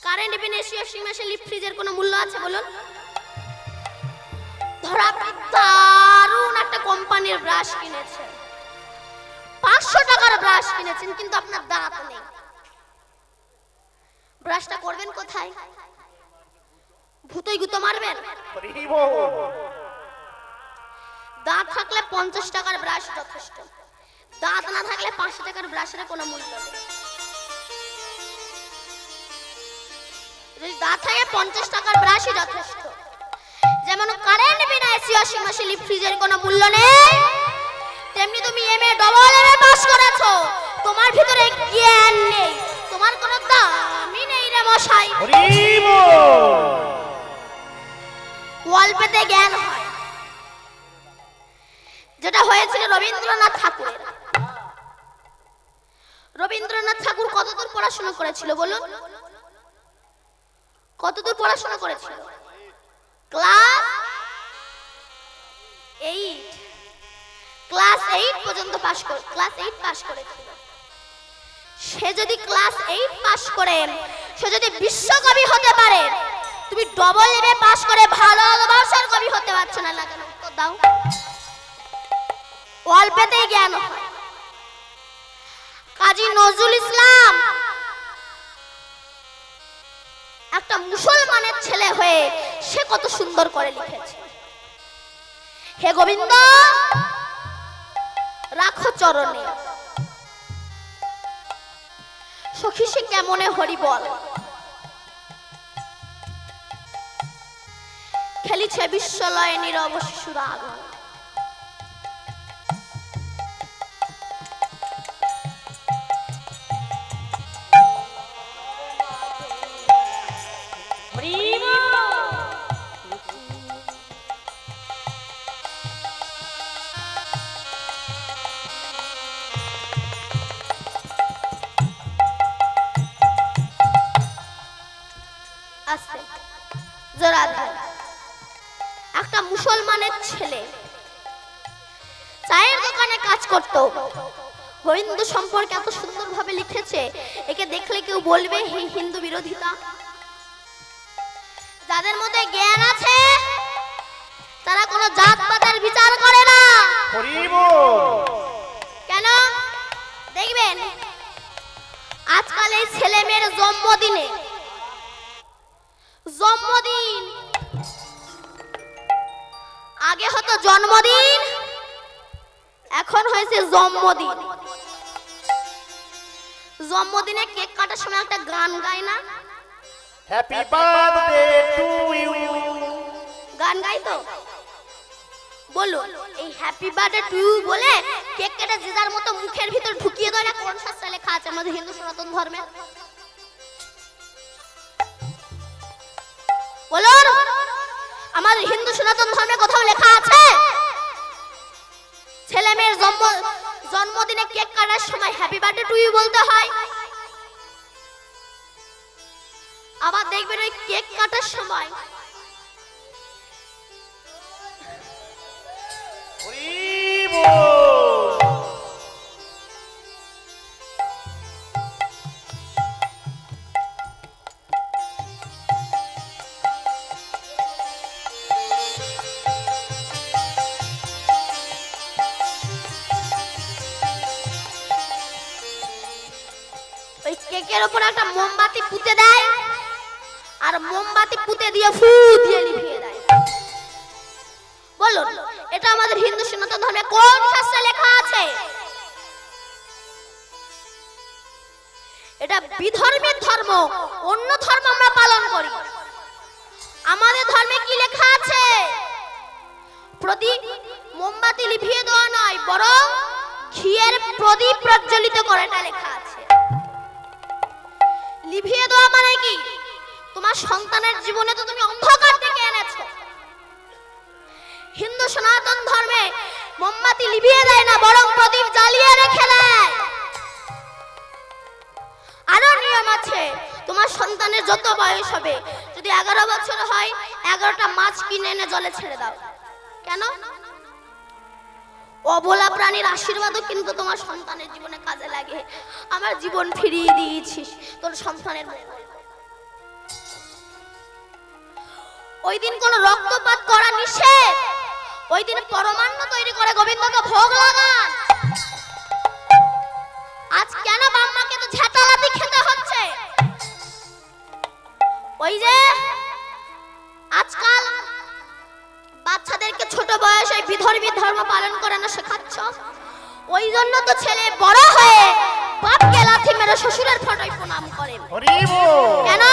কারেন্ট বিনা এসি ওয়াশিং মেশিন লিফট ফ্রিজের কোনো মূল্য আছে বলুন ধরো আপনি দারুণ একটা কোম্পানির ব্রাশ কিনেছেন 500 টাকার ব্রাশ কিনেছেন কিন্তু আপনার দাঁত নেই ব্রাশটা করবেন কোথায় ভূতই গুঁতো মারবেন দাঁত থাকলে 50 টাকার ব্রাশ যথেষ্ট দাঁত না থাকলে 500 টাকার ব্রাশের কোনো মূল্য নেই যদি দাঁত থাকে 50 টাকার ব্রাশই যথেষ্ট যেমন কারেন্ট বিনা এসি ওয়াশিং মেশিন লিফট ফ্রিজের কোনো মূল্য নেই তেমনি তুমি এমএ ডবল এমএ পাস করেছো তোমার ভিতরে জ্ঞান নেই তোমার কোনো দামই নেই রে মশাই অল্পতে জ্ঞান হয় যেটা হয়েছিল রবীন্দ্রনাথ ঠাকুরের রবীন্দ্রনাথ ঠাকুর কতদূর পড়াশোনা করেছিল বলুন কতদূর পড়াশোনা করেছিল ক্লাস 8 পর্যন্ত পাস করে ক্লাস 8 পাস করেছিল সে যদি ক্লাস 8 পাস করে সে যদি বিশ্বকবি হতে পারে তুমি ডবল এমএ পাস করে ভালোবাসার কবি হতে পারছো না কেন উত্তর দাও অল্পতেই জ্ঞান হয় কাজী নজরুল ইসলাম একটা মুসলমানের ছেলে হয়ে সে কত সুন্দর করে লিখেছে হে গোবিন্দ রাখো চরণে সখী সে কেমনে হরি বল খেলিছে বিশ্বলয়ে নীরব শিশুর আগুন আছে জোরাধার একটা মুসলমানের ছেলে চায়ের দোকানে কাজ করত হিন্দু সম্পর্কে এত সুন্দরভাবে লিখেছে একে দেখলে কেউ বলবে হে হিন্দু বিরোধিতা যাদের মধ্যে জ্ঞান আছে তারা কোনো জাত পাতের বিচার করে না কেন দেখবেন আজকাল এই ছেলে মেয়ের জন্মদিন আগে হতো জন্মদিন এখন হয়েছে জন্মদিনে কেক কাটার সময় একটা গান গায় না হ্যাপি বার্থডে টু ইউ। গান গাই তো বলো, এই হ্যাপি বার্থডে টু ইউ বলে কেক কেটে যে যার মতো মুখের ভিতর ঢুকিয়ে দেয় না, কোন শাস্ত্রে লেখা আছে আমাদের হিন্দু সনাতন ধর্মে? বলো, আমাদের হিন্দু সনাতন ধর্মে কোথাও লেখা আছে ছেলে মেয়ের জন্মদিনে কেক কাটার সময় হ্যাপি বার্থডে টু ইউ বলতে হয়? আবার দেখবেন ওই কেক কাটার সময় হরি বল। ওই কেকের উপর একটা মোমবাতি পুঁতে দেয়, আর মোমবাতি পুঁতে দিয়ে ফু দিয়ে নিভিয়ে দেয়। বলুন, এটা আমাদের হিন্দু সনাতন ধর্মে কোন শাস্ত্রে লেখা আছে? এটা বিধর্মের ধর্ম, অন্য ধর্ম আমরা পালন করি। আমাদের ধর্মে কি লেখা আছে? প্রদীপ মোমবাতি লিভিয়ে দেওয়া নয়, বরং ঘিয়ের প্রদীপ প্রজ্বলিত করে এটা লেখা আছে। লিভিয়ে দেওয়া মানে কি? তোমার সন্তানের জীবনে তো তুমি অন্ধকার ডেকে এনেছো। হিন্দু সনাতন ধর্মে মোমবাতি লিভিয়ে দেয় না, বরং প্রদীপ জ্বালিয়ে রেখে দেয়। আরো নিয়ম আছে, তোমার সন্তানের যত বয়স হবে, যদি 11 বছর হয় 11টা মাছ কিনে এনে জলে ছেড়ে দাও। কেন? অবলা প্রাণীর আশীর্বাদও কিন্তু তোমার সন্তানের জীবনে কাজে লাগে। আমার জীবন ফিরিয়ে দিয়েছিস তোর সন্তানের মঙ্গল। ওই দিন কোন রক্তপাত করা নিষেধ। ওই দিন পরমান্ন তৈরি করে গোবিন্দকে ভোগ লাগান। আজ কেন বাম্মাকে তো ঝাঁটালাতি খেতে হচ্ছে? ওই যে আজকাল বাচ্চাদেরকে ছোট বয়সে বিধর্মী ধর্ম পালন করে না শেখাচ্ছ, ওই জন্য তো ছেলে বড় হয়ে বাপকে লাথি মেরে শ্বশুরের ফটোয় প্রণাম করে। হরি বল। কেন?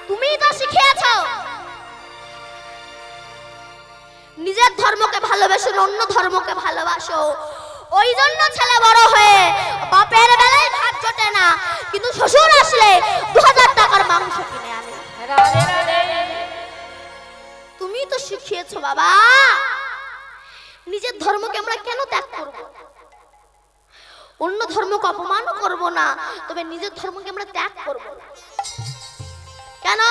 তুমিই তো শিখিয়েছো। নিজের ধর্মকে ভালোবাসো, অন্য ধর্মকে ভালোবাসো। ওই জন্য ছেলে বড় হয়ে বাপের বেলায় ভাত জোটে না, কিন্তু শ্বশুর আসলে 2000 টাকার মাংস কিনে আনে। রাধে রাধে। তুমি তো শিখিয়েছো বাবা। নিজের ধর্মকে আমরা কেন ত্যাগ করব? অন্য ধর্মকে অপমানও করব না, তবে নিজের ধর্মকে আমরা ত্যাগ করব না। কেন?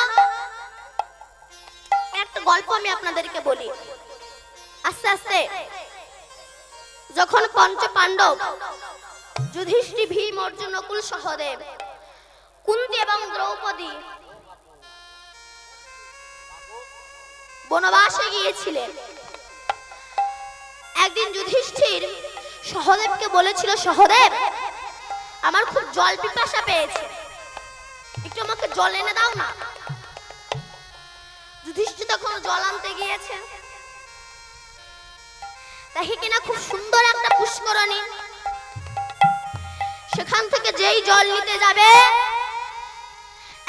একটা গল্প আমি আপনাদেরকে বলি। আস্তে আস্তে যখন পঞ্চ পাণ্ডব যুধিষ্ঠির, ভীম, অর্জুন, নকুল, সহদেব, কুন্তি এবং দ্রৌপদী বনবাসে গিয়েছিলেন, একদিন যুধিষ্ঠির সহদেবকে বলেছিল, সহদেব আমার খুব জল পিপাসা পেয়েছে, একটু আমাকে জল এনে দাও না। যুধিষ্ঠির তখন জল আনতে গিয়েছে, দেখে কিনা খুব সুন্দর একটা পুষ্করণী। সেখান থেকে যেই জল নিতে যাবে,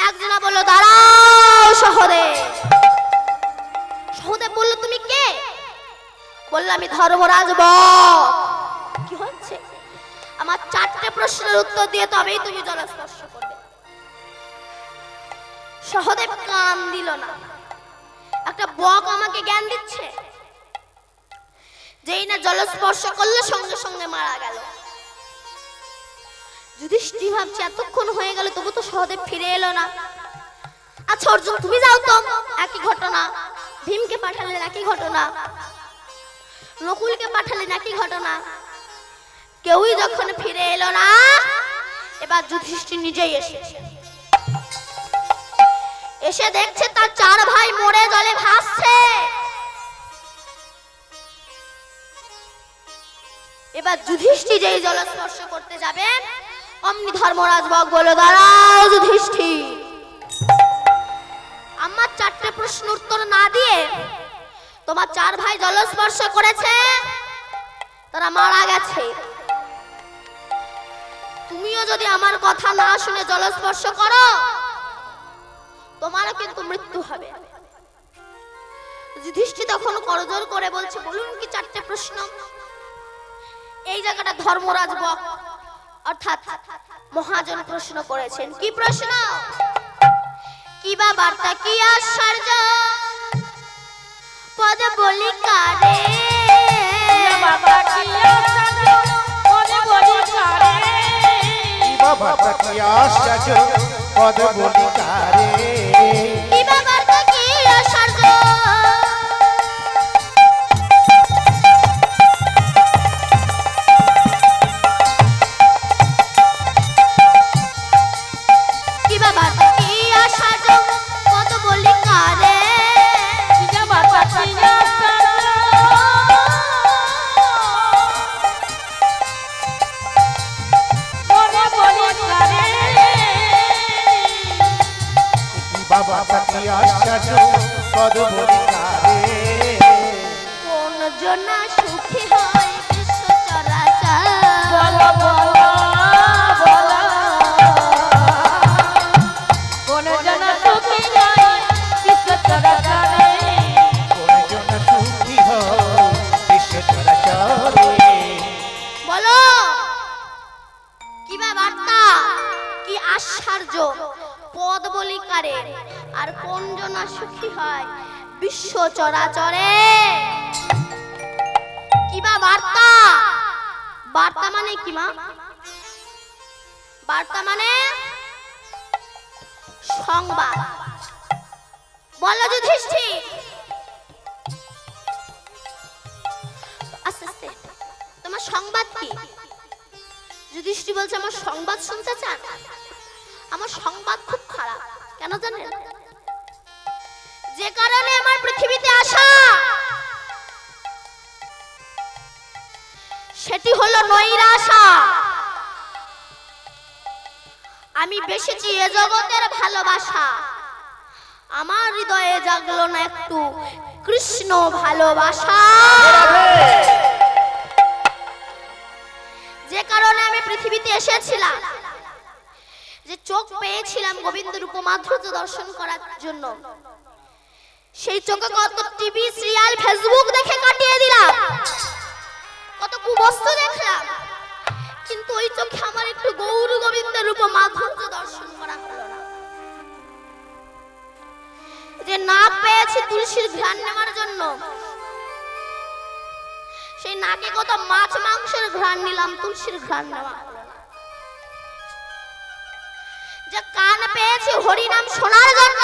একজনা বলল, দাঁড়াও সহদেব। সহদেব বলল, তুমি কে? বলল, আমি ধর্মরাজ বক। কি হচ্ছে? আমার 4টে প্রশ্নের উত্তর দিয়ে তবেই তুমি জল স্পর্শ করবে। সহদেব কান দিল না। একটা বক আমাকে জ্ঞান দিচ্ছে, যেই না জল স্পর্শ করলে সঙ্গে সঙ্গে মারা গেল। যুধিষ্ঠির ভাবছে এতক্ষণ হয়ে গেল, তবু তো সহদেব ফিরে এলো না। আচ্ছা অর্জুন, তুমি যাও তো, একই ঘটনা। ভীমকে পাঠালেন, একই ঘটনা। নকুলকে পাঠালেন, একই ঘটনা। কেউই যখন ফিরে এলো না, এবার যুধিষ্ঠির নিজেই এসেছে। এসে দেখছে তার 4 ভাই মরে জলে ভাসছে। এবার যুধিষ্ঠির যেই জল স্পর্শ করতে যাবেন, অমনি ধর্মরাজ বক বলে, দাঁড়াও যুধিষ্ঠির, আমার 4টে প্রশ্ন উত্তর না দিয়ে তোমার 4 ভাই জল স্পর্শ করেছে, তারা মারা গেছে। তুমিও যদি আমার কথা না শুনে জল স্পর্শ করো, কিন্তু মৃত্যু হবে। যুধিষ্ঠির তখন করজোড় করে বলছে, বলুন কি চারটে প্রশ্ন। এই জায়গাটা ধর্মরাজ বক অর্থাৎ মহাজন প্রশ্ন করেছেন। কি প্রশ্ন? কি বা বার্তা, কি আশ্চর্য পদ বলি কারে, বাবা কি আশ্চর্য পদ বলি কারে, বাবা কি আশ্চর্য পদ বলি কারে, কি বা বার্তা, কি আশ্চর্য কি বা বার্তা, কি আশ্চর্য পদ বলি কারে, বাবা কি আশ্চর্য পদ বলি কারে, বাবা কি আশ্চর্য পদ বলি কারে, কোন জনা সুখী হয় বিশ্ব চরাচর, বলো বলো বলো কোন জন সুখী হয় বিশ্ব চরাচরে, কোন জন সুখী হয় বিশ্ব চরাচরে, বলো কি বা বার্তা, কি আশ্চর্য পদ বলি কারে, আর কোন জনা সুখী হয় বিশ্ব চরাচরে। কি বা বার্তা, বার্তা মানে কি মা? বার্তা মানে সংবাদ। বলো যুধিষ্ঠির, আস্তে আস্তে, তোমার সংবাদ কি? যুধিষ্ঠির বলছে, আমার সংবাদ শুনতে চান? আমার সংবাদ খুব খারাপ। কেন জানেন? যে কারণে আমার পৃথিবীতে আসা সেটি হলো নৈরাশা। আমি বেশিছি এ জগতের ভালোবাসা, আমার হৃদয়ে জাগলো না একটু কৃষ্ণ ভালোবাসা। যে কারণে আমি পৃথিবীতে এসেছিলাম, যে চোখ পেয়েছিলাম গোবিন্দ রূপ মাধুর্য দর্শন করার জন্য, সেই চোখে কত টিভি সিরিয়াল ফেসবুক দেখে কাটিয়ে দিলাম, কত কুবস্তু দেখলাম, কিন্তু ওই চোখে আমার একটু গৌর গোবিন্দের রূপ মাধুর্য দর্শন করা হলো না। যে নাক পেয়েছি তুলসীর ঘ্রাণ নেওয়ার জন্য, সেই নাকে কত মাছ মাংসের ঘ্রাণ নিলাম, তুলসীর ঘ্রাণ নেওয়া হলো না। যে কান পেয়েছি হরিনাম শোনার জন্য,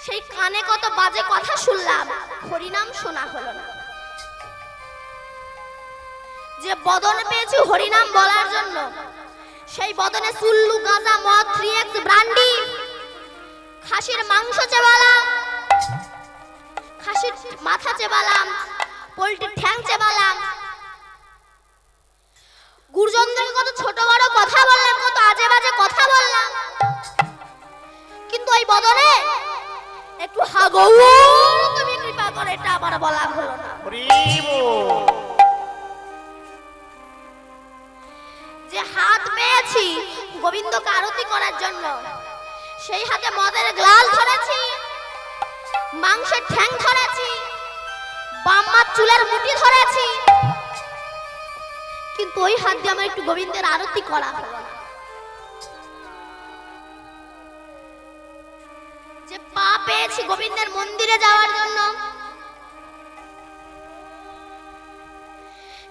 সেই কানে কত বাজে কথা শুনলাম, হরিনাম শোনা হলো না। যে বদন পেয়েছি হরিনাম বলার জন্য, সেই বদনে চুল্লু গাঁজা মদ 3x ব্রান্ডি, খাসির মাংস চেবালাম, খাসির মাথা চেবালাম, পোল্ট্রির ঠ্যাং চেবালাম, গুরুজনদের কত ছোট বড় কথা বললাম, কত আজে বাজে কথা বললাম, কিন্তু ওই বদনে একটু হাগৌ তুমি কৃপা করে এটা আমার বলা হলো না। যে হাত পেয়েছি গোবিন্দকে আরতি করার জন্য, সেই হাতে মদের গ্লাস ধরেছি, মাংসের ঠ্যাং ধরেছি, বাম্মার চুলের মুঠি ধরেছি, কিন্তু ওই হাত দিয়ে আমার একটু গোবিন্দের আরতি করা হলো না। যে পা পেয়েছি গোবিন্দের মন্দিরে যাওয়ার জন্য,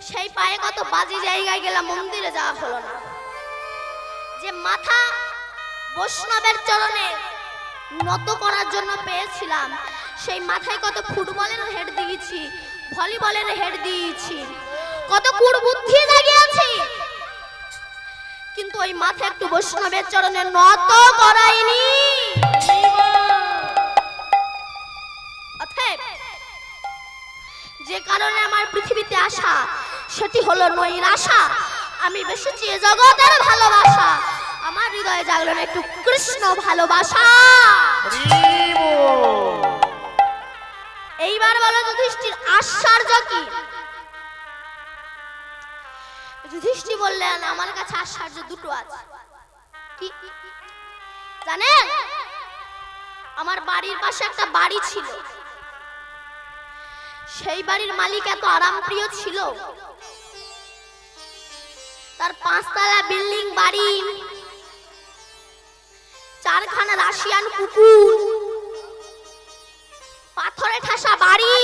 সেই পায়ে কত বাজে জায়গায় গেলাম, মন্দিরে যাওয়া হলো না। যে মাথা বৈষ্ণবের চরণে নত করার জন্য পেয়েছিলাম, সেই মাথায় কত ফুটবলের হেড দিয়েছি, ভলিবলের হেড দিয়েছি, কত কুড়বুদ্ধি জাগিয়েছি, কিন্তু ওই মাথা একটু বৈষ্ণবের চরণে নত করাইনি। অতএব যে কারণে আমার পৃথিবীতে আসা সেটি হলো নৈরাশা। আমি বেশিছি এ জগতের ভালোবাসা, আমার হৃদয়ে জাগলো না একটু কৃষ্ণ ভালোবাসা। এইবার বলো যুধিষ্ঠির, আশ্চর্য কি? যুধিষ্ঠির বললেন, আমার কাছে আশ্চর্য দুটো আছে। কি জানেন? আমার বাড়ির পাশে একটা বাড়ি ছিল, সেই বাড়ির মালিক এত আরামপ্রিয় ছিল, তার 5 তলা বিল্ডিং বাড়ি, 4খানা রাশিয়ান কুকুর, পাথরে ঠাসা বাড়ি,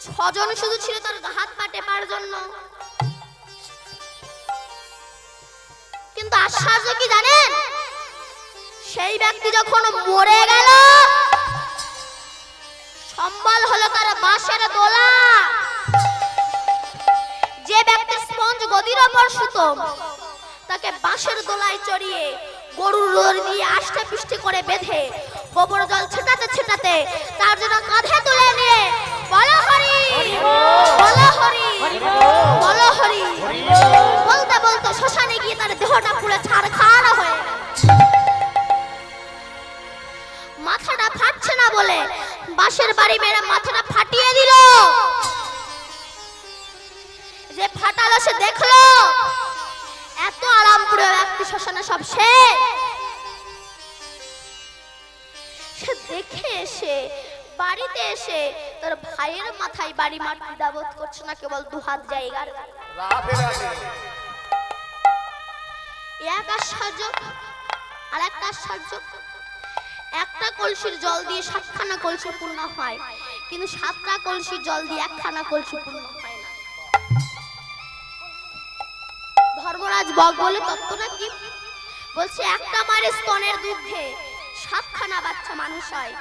6 জন শুধু ছিল তার হাত পা টেপার জন্য। কিন্তু আশ্চর্য কি জানেন, সেই ব্যক্তি যখন মরে গেল, সম্বল হলো তার বাঁশের দোলা। যে ব্যক্তি স্পঞ্জ গদির ওপর শুতো, তাকে বাঁশের দোলায় চড়িয়ে গরুর দড়ি দিয়ে আষ্টে পৃষ্ঠে করে বেঁধে গোবর জল ছেটাতে ছেটাতে তার জন্য কাঁধে তুলে নিয়ে বলো হরি বলো হরি বলো হরি বলতে বলতে শ্মশানে গিয়ে তার দেহটা পুরো ছারখার হয়ে গেল। মাথাটা ফাটছে না বলে বাঁশের বাড়ি মেরে মাথাটা ফাটিয়ে দিল। যে ফাটালো সে দেখলো এত আরামপুরে ব্যক্তি শ্মশানে সব শেষ। সে দেখে এসে বাড়িতে এসে তার ভাইয়ের মাথায় বাড়ি মাটি দাবত করছে না, কেবল 2 হাত জায়গার। এক আশ্চর্য আর একটা আশ্চর্য, একটা কলসির জল দিয়ে 7খানা কলসি পূর্ণ হয়, কিন্তু 7টা কলসির জল দিয়ে 1খানা কলসি পূর্ণ হয় না। ধর্মরাজ বক বলে তত্ত্বটা কি বলছে, একটা মায়ের স্তনের দুধে 7খানা বাচ্চা মানুষ হয়,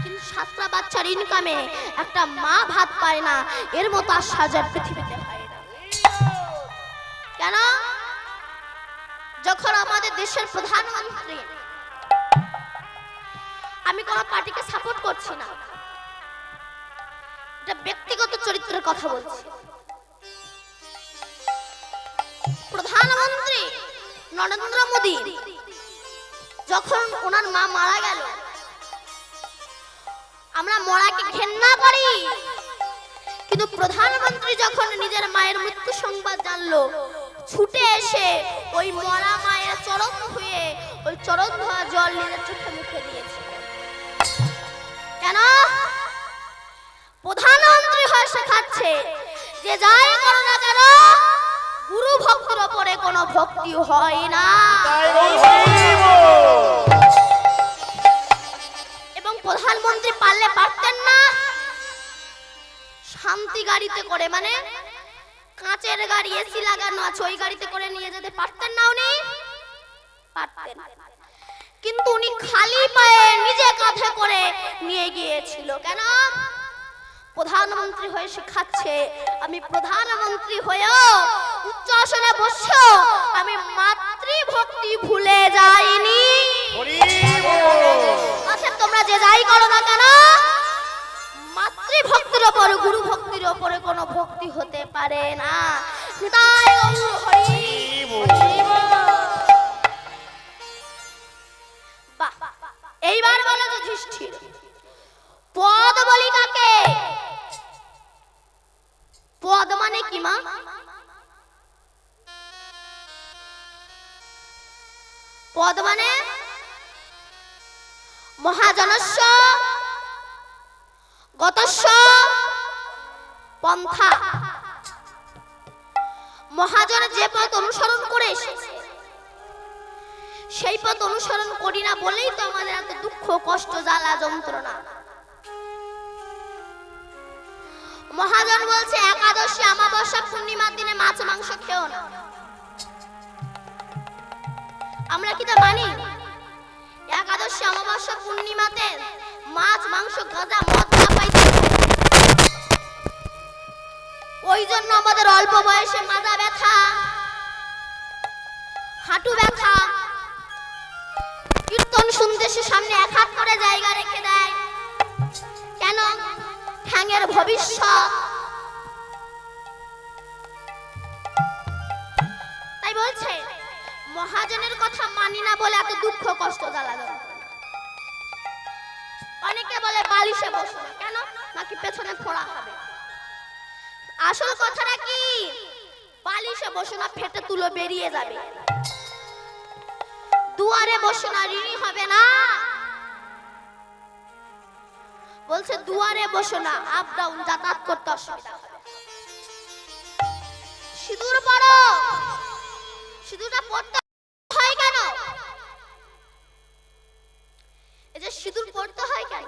কিন্তু 7টা বাচ্চার ইনকামে একটা মা ভাত পায় না। এর মতো আশ্চর্য পৃথিবীতে হয় না। কেন? যখন আমাদের দেশের প্রধানমন্ত্রী, আমি কোন পার্টিকে সাপোর্ট করছি না, এটা ব্যক্তিগত চরিত্রের কথা বলছি, প্রধানমন্ত্রী নরেন্দ্র মোদী যখন ওনার মা মারা গেল, আমরা মরাকে ঘেন্না করি, কিন্তু প্রধানমন্ত্রী যখন নিজের মায়ের মৃত্যু সংবাদ জানলো, ছুটে এসে ওই মরা মায়ের চরণ ধুয়ে ওই চরণ ধোয়া জল নিজের চোখে মুখে দিয়েছে। কেন? প্রধানমন্ত্রী হয়ে শেখাচ্ছে যে যাই করো না কেন, গুরু ভক্তির উপরে কোনো ভক্তি হয় না। এবং প্রধানমন্ত্রী পারলে পারতেন না শান্তি গাড়িতে করে, মানে কাঁচের গাড়ি এসি লাগানো আছে, ওই গাড়িতে করে নিয়ে যেতে পারতেন না? উনি পারতেন, কিন্তু উনি খালি পায়ে নিজে কাঁধে করে নিয়ে গিয়েছিল। কেন? প্রধানমন্ত্রী হয়ে শেখাচ্ছে আমি প্রধানমন্ত্রী হয়েও উচ্চ আসনে বসছো, আমি মাতৃভক্তি ভুলে যাইনি। আচ্ছা, তোমরা যে যাই করো না কেন, মাতৃভক্তির ওপর গুরু ভক্তির ওপরে কোনো ভক্তি হতে পারে না। তাই এইবার বলো যুধিষ্ঠির, পদ বলি কাকে? পদ মানে কি মা? পদ মানে মহাজনস্য গতস্য পন্থা। মহাজন যে পথ অনুসরণ করে এসেছে, সেই পথ অনুসরণ করি না বলেই তো আমাদের এত দুঃখ কষ্ট জ্বালা যন্ত্রণা। মহাজন বলছে একাদশী অমাবস্যা পূর্ণিমার দিনে মাছ মাংস খেও না। আমরা কি তা মানি? একাদশী অমাবস্যা পূর্ণিমাতে মাছ মাংস গাঁজা মদ না পাইতে, ওই জন্য আমাদের অল্প বয়সে মাজা ব্যথা, হাঁটু ব্যথা, কীর্তন শুনতে সে সামনে 1 হাত করে জায়গা রেখে দেয়। কেন? ঠ্যাঙের ভবিষ্যৎ। তাই বলছে মহাজনের কথা মানি না বলে এত দুঃখ কষ্ট জ্বালা যন্ত্রণা। অনেকে বলে বালিশে বসো না, কেন? নাকি পেছনে ফোড়া হবে। আসল কথাটা কি? বালিশে বসো না, ফেটে তুলো বেরিয়ে যাবে। দুয়ারে বসো না, ঋণী হবে না। বলছে দুয়ারে বসো না, আপ ডাউন যাতায়াত করতে অসুবিধা হবে। সিঁদুর পরো, সিঁদুরটা পড়তে হয় কেন? এই যে সিঁদুর পড়তে হয় কেন?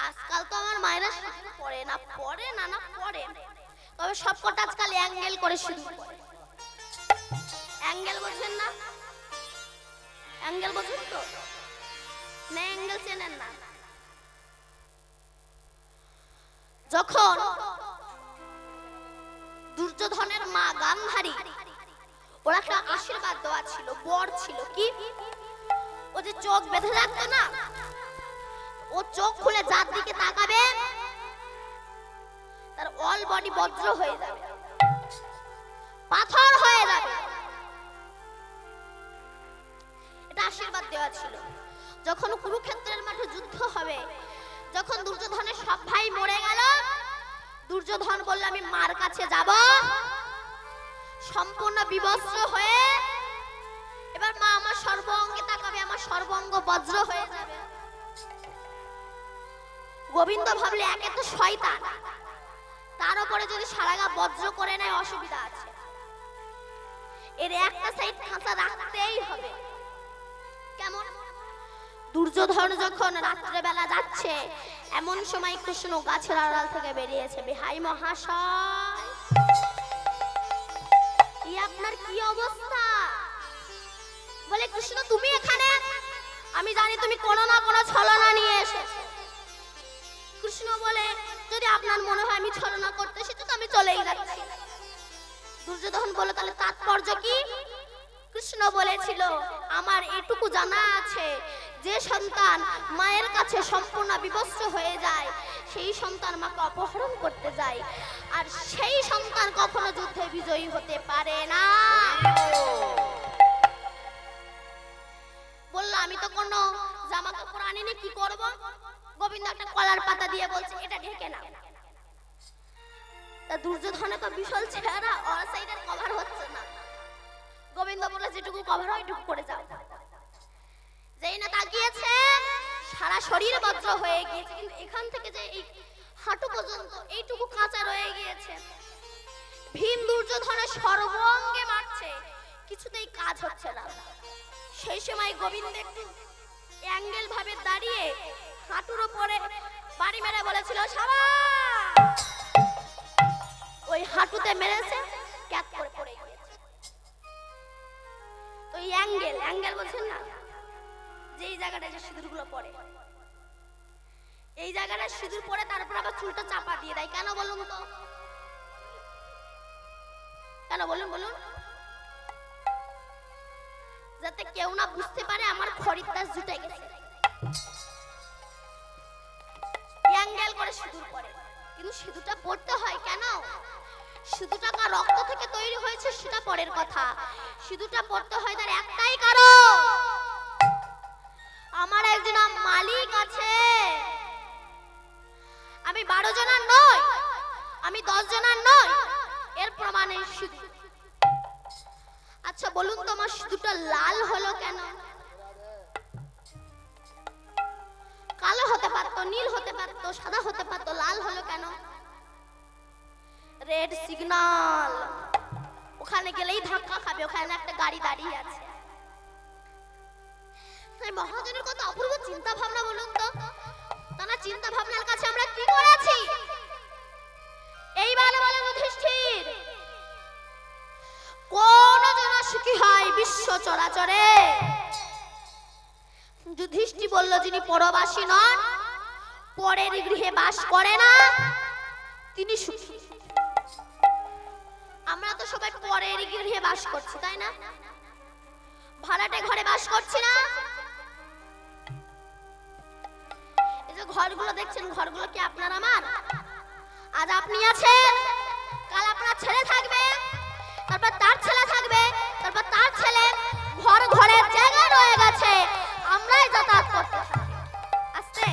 আজকাল তো আমার মায়েরা সিঁদুর পরে না, পরে না না পরে, তবে সব কটা আজকাল অ্যাঙ্গেল করে সিঁদুর পরে। অ্যাঙ্গেল বোঝেন না? অ্যাঙ্গেল বোঝেন তো না? অ্যাঙ্গেল চেনেন না? যখন দুর্যোধনের মা গান্ধারী, ওর একটা আশীর্বাদ দেওয়া ছিল, বর ছিল কি, ও যে চোখ বেঁধে রাখতো না, ও চোখ খুলে যার দিকে তাকাবে তার অল বডি বজ্র হয়ে যাবে, পাথর হয়ে যাবে। এটা আশীর্বাদ দেওয়া ছিল। যখন কুরুক্ষেত্রের মাঠে যুদ্ধ হবে, যখন দুর্যোধনের সব ভাই মরে গেল, দুর্যোধন বলল আমি মার কাছে যাব সম্পূর্ণ বিবস্ত্র হয়ে, এবার মা আমার সর্বাঙ্গে তাকাবে, আমার সর্বাঙ্গ বজ্র হয়ে যাবে। গোবিন্দ ভাবলে একে তো শয়তান, তার উপরে যদি সারা গা বজ্র করে নেয় অসুবিধা আছে, এর একটা সাইড খাঁচা রাখতেই হবে। কেমন? দুর্যোধন যখন রাত্রে বেলা যাচ্ছে, এমন সময় কৃষ্ণ গাছের আড়াল থেকে বেরিয়েছে। বিহাই মহাশয়, এই আপনার কি অবস্থা? বলে কৃষ্ণ তুমি এখানে? আমি জানি তুমি কোনো না কোনো ছলনা নিয়ে এসেছো। কৃষ্ণ বলে যদি আপনার মনে হয় আমি ছলনা করতে এসেছি তো আমি চলেই যাচ্ছি। দুর্যোধন বলে তাহলে তাৎপর্য কি? কৃষ্ণ বলেছিল আমার এটুকু জানা আছে, যে সন্তান মায়ের কাছে সম্পূর্ণ বিবস্ত্র হয়ে যায় সেই সন্তান মাকে অপহরণ করতে যায়, আর সেই সন্তান কখনো যুদ্ধে বিজয়ী হতে পারে না। বললাম আমি তো কোনো জামা কাপড় আনিনি, কি করব? গোবিন্দ একটা কলার পাতা দিয়ে বলছে এটা ঢেকে নাও। তা দুর্যোধনে তো বিশাল চেহারা, ওর সাইডের কভার হচ্ছে না। গোবিন্দ বলে যেটুকু কভার হয় ওইটুকু করে যাও। যেই না তাকিয়েছে সারা শরীর বজ্র হয়ে গিয়েছে, কিন্তু এখান থেকে যে এই হাঁটু পর্যন্ত এইটুকু কাঁচা রয়ে গিয়েছে। ভীম দুর্যোধনের সর্বাঙ্গে মারছে, কিছুতেই কাজ হচ্ছে না। সেই সময় গোবিন্দ একটু অ্যাঙ্গেল ভাবে দাঁড়িয়ে হাঁটুর উপরে বাড়ি মেরে বলেছিল সাবাস। ওই হাঁটুতে মেরেছে, ক্যাপ করে পড়ে গিয়েছে। তো এই অ্যাঙ্গেল, অ্যাঙ্গেল বলছেন না, যে এই জায়গাটা যে সিঁদুরগুলো পড়ে, এই জায়গাটা সিঁদুর পরে তারপর আবার চুলটা চাপা দিয়ে দেয়। কেন বলুন তো? কেন বলুন বলুন? যাতে কেউ না বুঝতে পারে আমার খরিদ্দার জুটে গেছে। অ্যাঙ্গেল করে সিঁদুর পরে, কিন্তু সিঁদুরটা পড়তে হয় কেন? সিঁদুরটা কার রক্ত থেকে তৈরি হয়েছে সেটা পরের কথা। সিঁদুরটা পড়তে হয় তার একটাই কারণ, আমার একজন মালিক আছে। আমি 12 জনের নই, আমি 10 জনের নই, এর প্রমাণ এই সিঁদুর। আচ্ছা বলুন তো আমার সিঁদুরটা লাল হলো কেন? কালো হতে পারতো, নীল হতে পারতো, সাদা হতে পারতো, লাল হলো কেন? রেড সিগন্যাল, ওখানে গেলেই ধাক্কা খাবে, ওখানে একটা গাড়ি দাঁড়িয়ে আছে। মহাজনের কত অপূর্ব চিন্তা ভাবনা বলুন তো। তারা চিন্তা ভাবনার কাছে আমরা কি করেছি? এইবার বলে যুধিষ্ঠির, কোন জন সুখী হয় বিশ্ব চরাচরে? যুধিষ্ঠির বলল যিনি পরবাসী নন, পরের গৃহে বাস করে না, তিনি সুখী। আমরা তো সবাই পরের গৃহে বাস করছি, তাই না? ভাড়াটে ঘরে বাস করছি না? এই যে ঘরগুলো দেখছেন, ঘরগুলো কি আপনার আমার? আজ আপনি আছেন, কাল আপনার ছেলে থাকবে, তারপর তার ছেলে থাকবে, তারপর তার ছেলে। ঘর ঘরের জায়গা রয়ে গেছে, আমরাই যাতায়াত করতে থাকি। আস্তে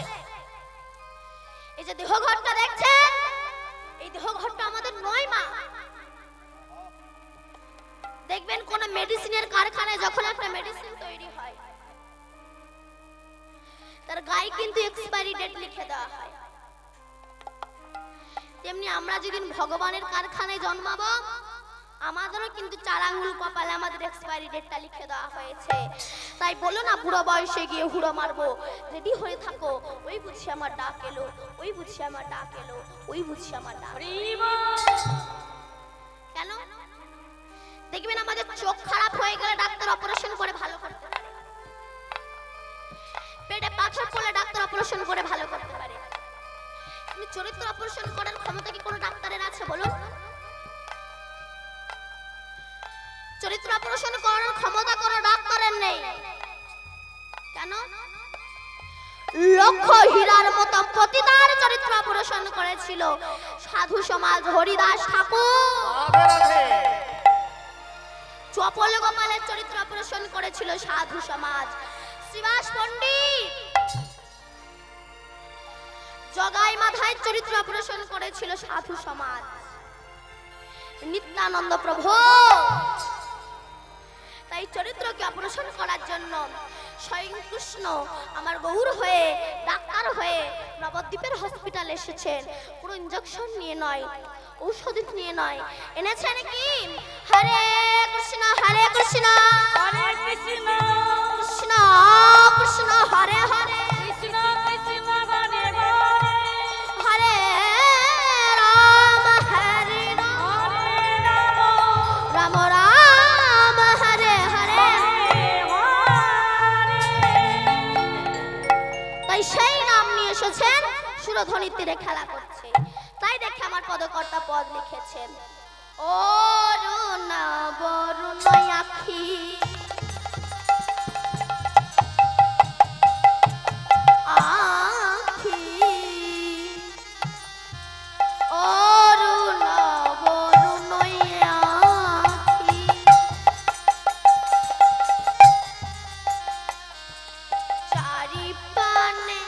এই যে দেহ ঘরটা দেখছেন, এই দেহ ঘরটা আমাদের নয় মা। দেখবেন কোন মেডিসিনের কারখানায় যখন একটা মেডিসিন তৈরি হয়, তার তার গায়ে কিন্তু এক্সপায়ারি ডেট লিখে দেওয়া হয়। তেমনি আমরা যেদিন ভগবানের কারখানায় জন্মাবো আমাদেরও কিন্তু 4 আঙ্গুল কপালে আমাদের এক্সপায়ারি ডেটটা লিখে দেওয়া হয়েছে। তাই বলো না বুড়ো বয়সে গিয়ে হুড়ো মারবো, রেডি হয়ে থাকো, ওই বুঝছি আমার ডাক এলো, ওই বুঝছি আমার ডাক এলো, ওই বুঝছি আমার ডাক। কেন দেখবেন আমাদের চোখ খারাপ হয়ে গেলে ডাক্তার অপারেশন করে ভালো করতে পারে, পেটে পাথর পড়লে ডাক্তার অপারেশন করে ভালো করতে পারে, কিন্তু চরিত্র অপারেশন করার ক্ষমতা কি কোনো ডাক্তারের আছে বলুন? চরিত্র অপারেশন করার ক্ষমতা কোনো ডাক্তারের নেই। কেন? লক্ষ হীরার মতো পতিতার চরিত্র অপারেশন করেছিল সাধু সমাজ হরিদাস ঠাকুর। চপল গোপালের চরিত্র অপারেশন করেছিল সাধু সমাজ শ্রীবাস পণ্ডিত। জগাই মাথায় চরিত্র অপারেশন করেছিল সাধু সমাজ নিত্যানন্দ প্রভু। তাই চরিত্রকে অপারেশন করার জন্য স্বয়ং কৃষ্ণ আমার গৌর হয়ে ডাক্তার হয়ে নবদ্বীপের হসপিটালে এসেছেন। পুরো ইনজেকশন নিয়ে নয়, ঔষধ নিয়ে নয়, এনেছেন কি হরে কৃষ্ণ হরে কৃষ্ণ হরে কৃষ্ণ কৃষ্ণ কৃষ্ণ হরে হরে কৃষ্ণ কৃষ্ণ হরে হরে হরে রাম হরে রাম হরে রাম রাম রাম হরে হরে। তাই সেই নাম নিয়ে এসেছেন, সুরধ্বনির তীরে খেলা করছে। তাই দেখে আমার পদকর্তা পদ লিখেছেন, অরুণ বরুণ আখি আখি অরুণ বরুণ আখি চারি পানে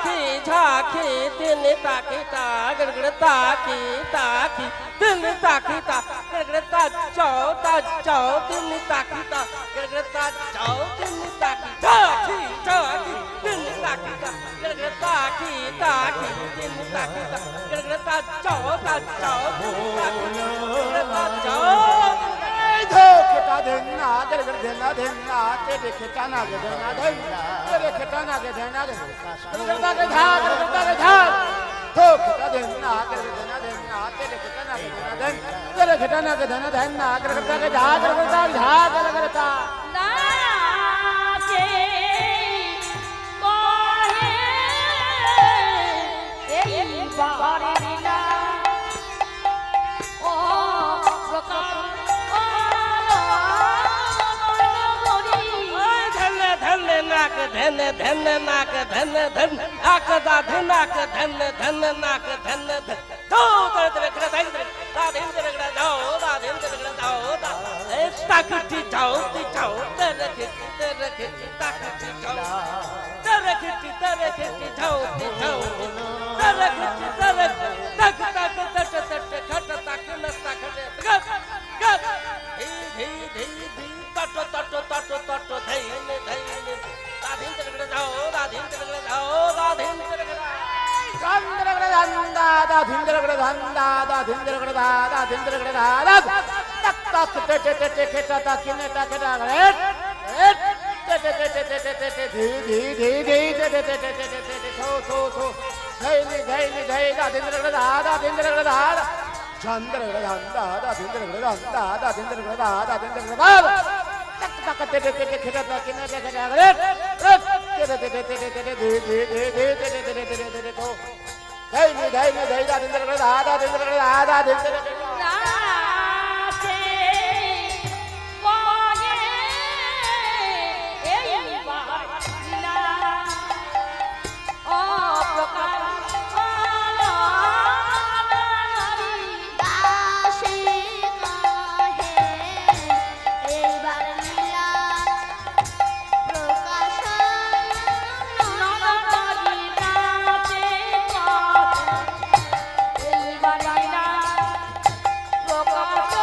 झाकी झाकी दिन ताकी ता गड़गड़ ताकी ताकी दिन ताकी ता गड़गड़ ता चाओ दिन ताकी ता गड़गड़ ता चाओ दिन ताकी झाकी झाकी दिन ताकी ता गड़गड़ ताकी ताकी दिन ताकी ता गड़गड़ ता चाओ दिन ताकी गड़गड़ ता चाओ खेटा देना गड़गड़ देना देना तेरे खेटा ना के देना देना तेरे खेटा ना के देना गड़गड़ा के झाग गड़गड़ा के झाग तो खेटा देना गड़गड़ देना देना तेरे खेटा ना के देना देना तेरे खेटा ना के देना देना गड़गड़ा के झाग गड़गड़ा के झाग गड़गड़ा नाचे कहे এই বারে লীলা ও প্রকাশ धन धन नाक धन धन आक दा धनाक धन धन नाक धन धन दो तर तर कर दाई दा दिन तर कर जाओ दा दिन तर कर जाओ दा ए ताकती जाओ ती जाओ तर के ताकती जाओ तर के जाओ ती जाओ तर के तक तक तट तट खट तक न तक गत गत धी धी धी तट तट तट तट धैन धैन दाधीन तरगड़ जाओ दाधीन तरगड़ जाओ दाधीन तरगड़ चंद्रगड़ धंदा दा धिंद्रगड़ धंदा दा धिंद्रगड़ दा दा धिंद्रगड़ दा दा तक तक ते ते ते ते खेटा ता किने ता खेटा रे ते ते ते ते ते ते ते धी धी धी धी ते ते ते ते ते ते सो धैनी धैनी धै दा धिंद्रगड़ दा धिंद्रगड़ दा चंद्रगड़ धंदा दा धिंद्रगड़ धंदा दा धिंद्रगड़ दा धिंद्रगड़ दा तक तक ते ते ते खेटा ता किने ता खेटा रे ते ते ते ते ते ते धी धी धी धी ते ते ते ते ते तो धैनी धैनी धै दा धिंद्रगड़ दा धिंद्रगड़ दा धिंद्रगड़ नाचे কহে এই বারে লীলা ও প্রকাশ দাসে কহে এইবার লীলা প্রকাশ ননদী নাচে কহে এই বারে লীলা প্রকাশ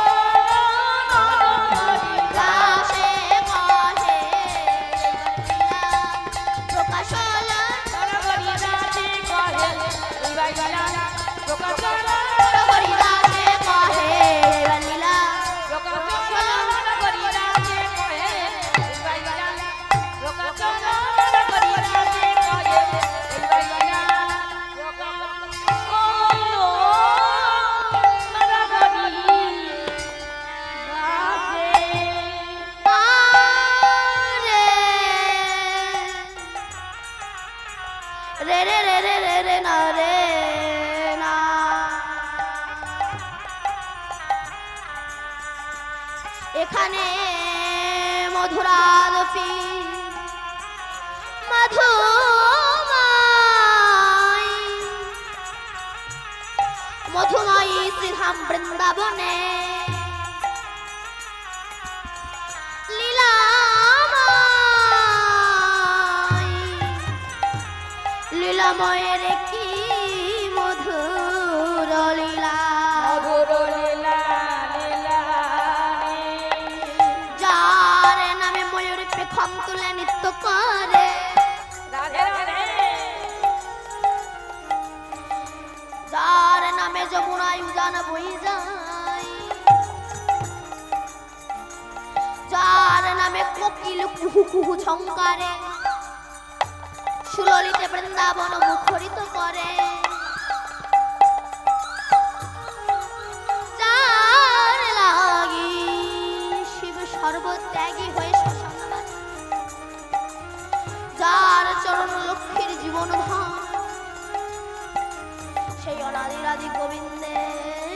ননদী দাসে কহে প্রকাশ ননদী নাচে কহে এই বারে লীলা প্রকাশ হরি দাসে কহে এইবার লীলা রে রে রে রে রে রে না রে না এখানে মধুরাদপি মধুময়ী শ্রীধাম বৃন্দাবনে লীলাময়ের কি মধুর লীলা যার নামে ময়ূর পেখম তুলে নৃত্য করে যার নামে যমুনায় উজান বই যায় যার নামে কোকিল কুহু কুহু ঝঙ্কারে সুললিতে বৃন্দাবন মুখরিত করে যার লাগি শিব সর্বত্যাগী হয়ে শ্মশানবাসী যার চরণ লক্ষ্মীর জীবন ধাম সেই অনাদিরাদি গোবিন্দের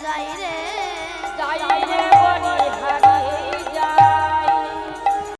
যাই রে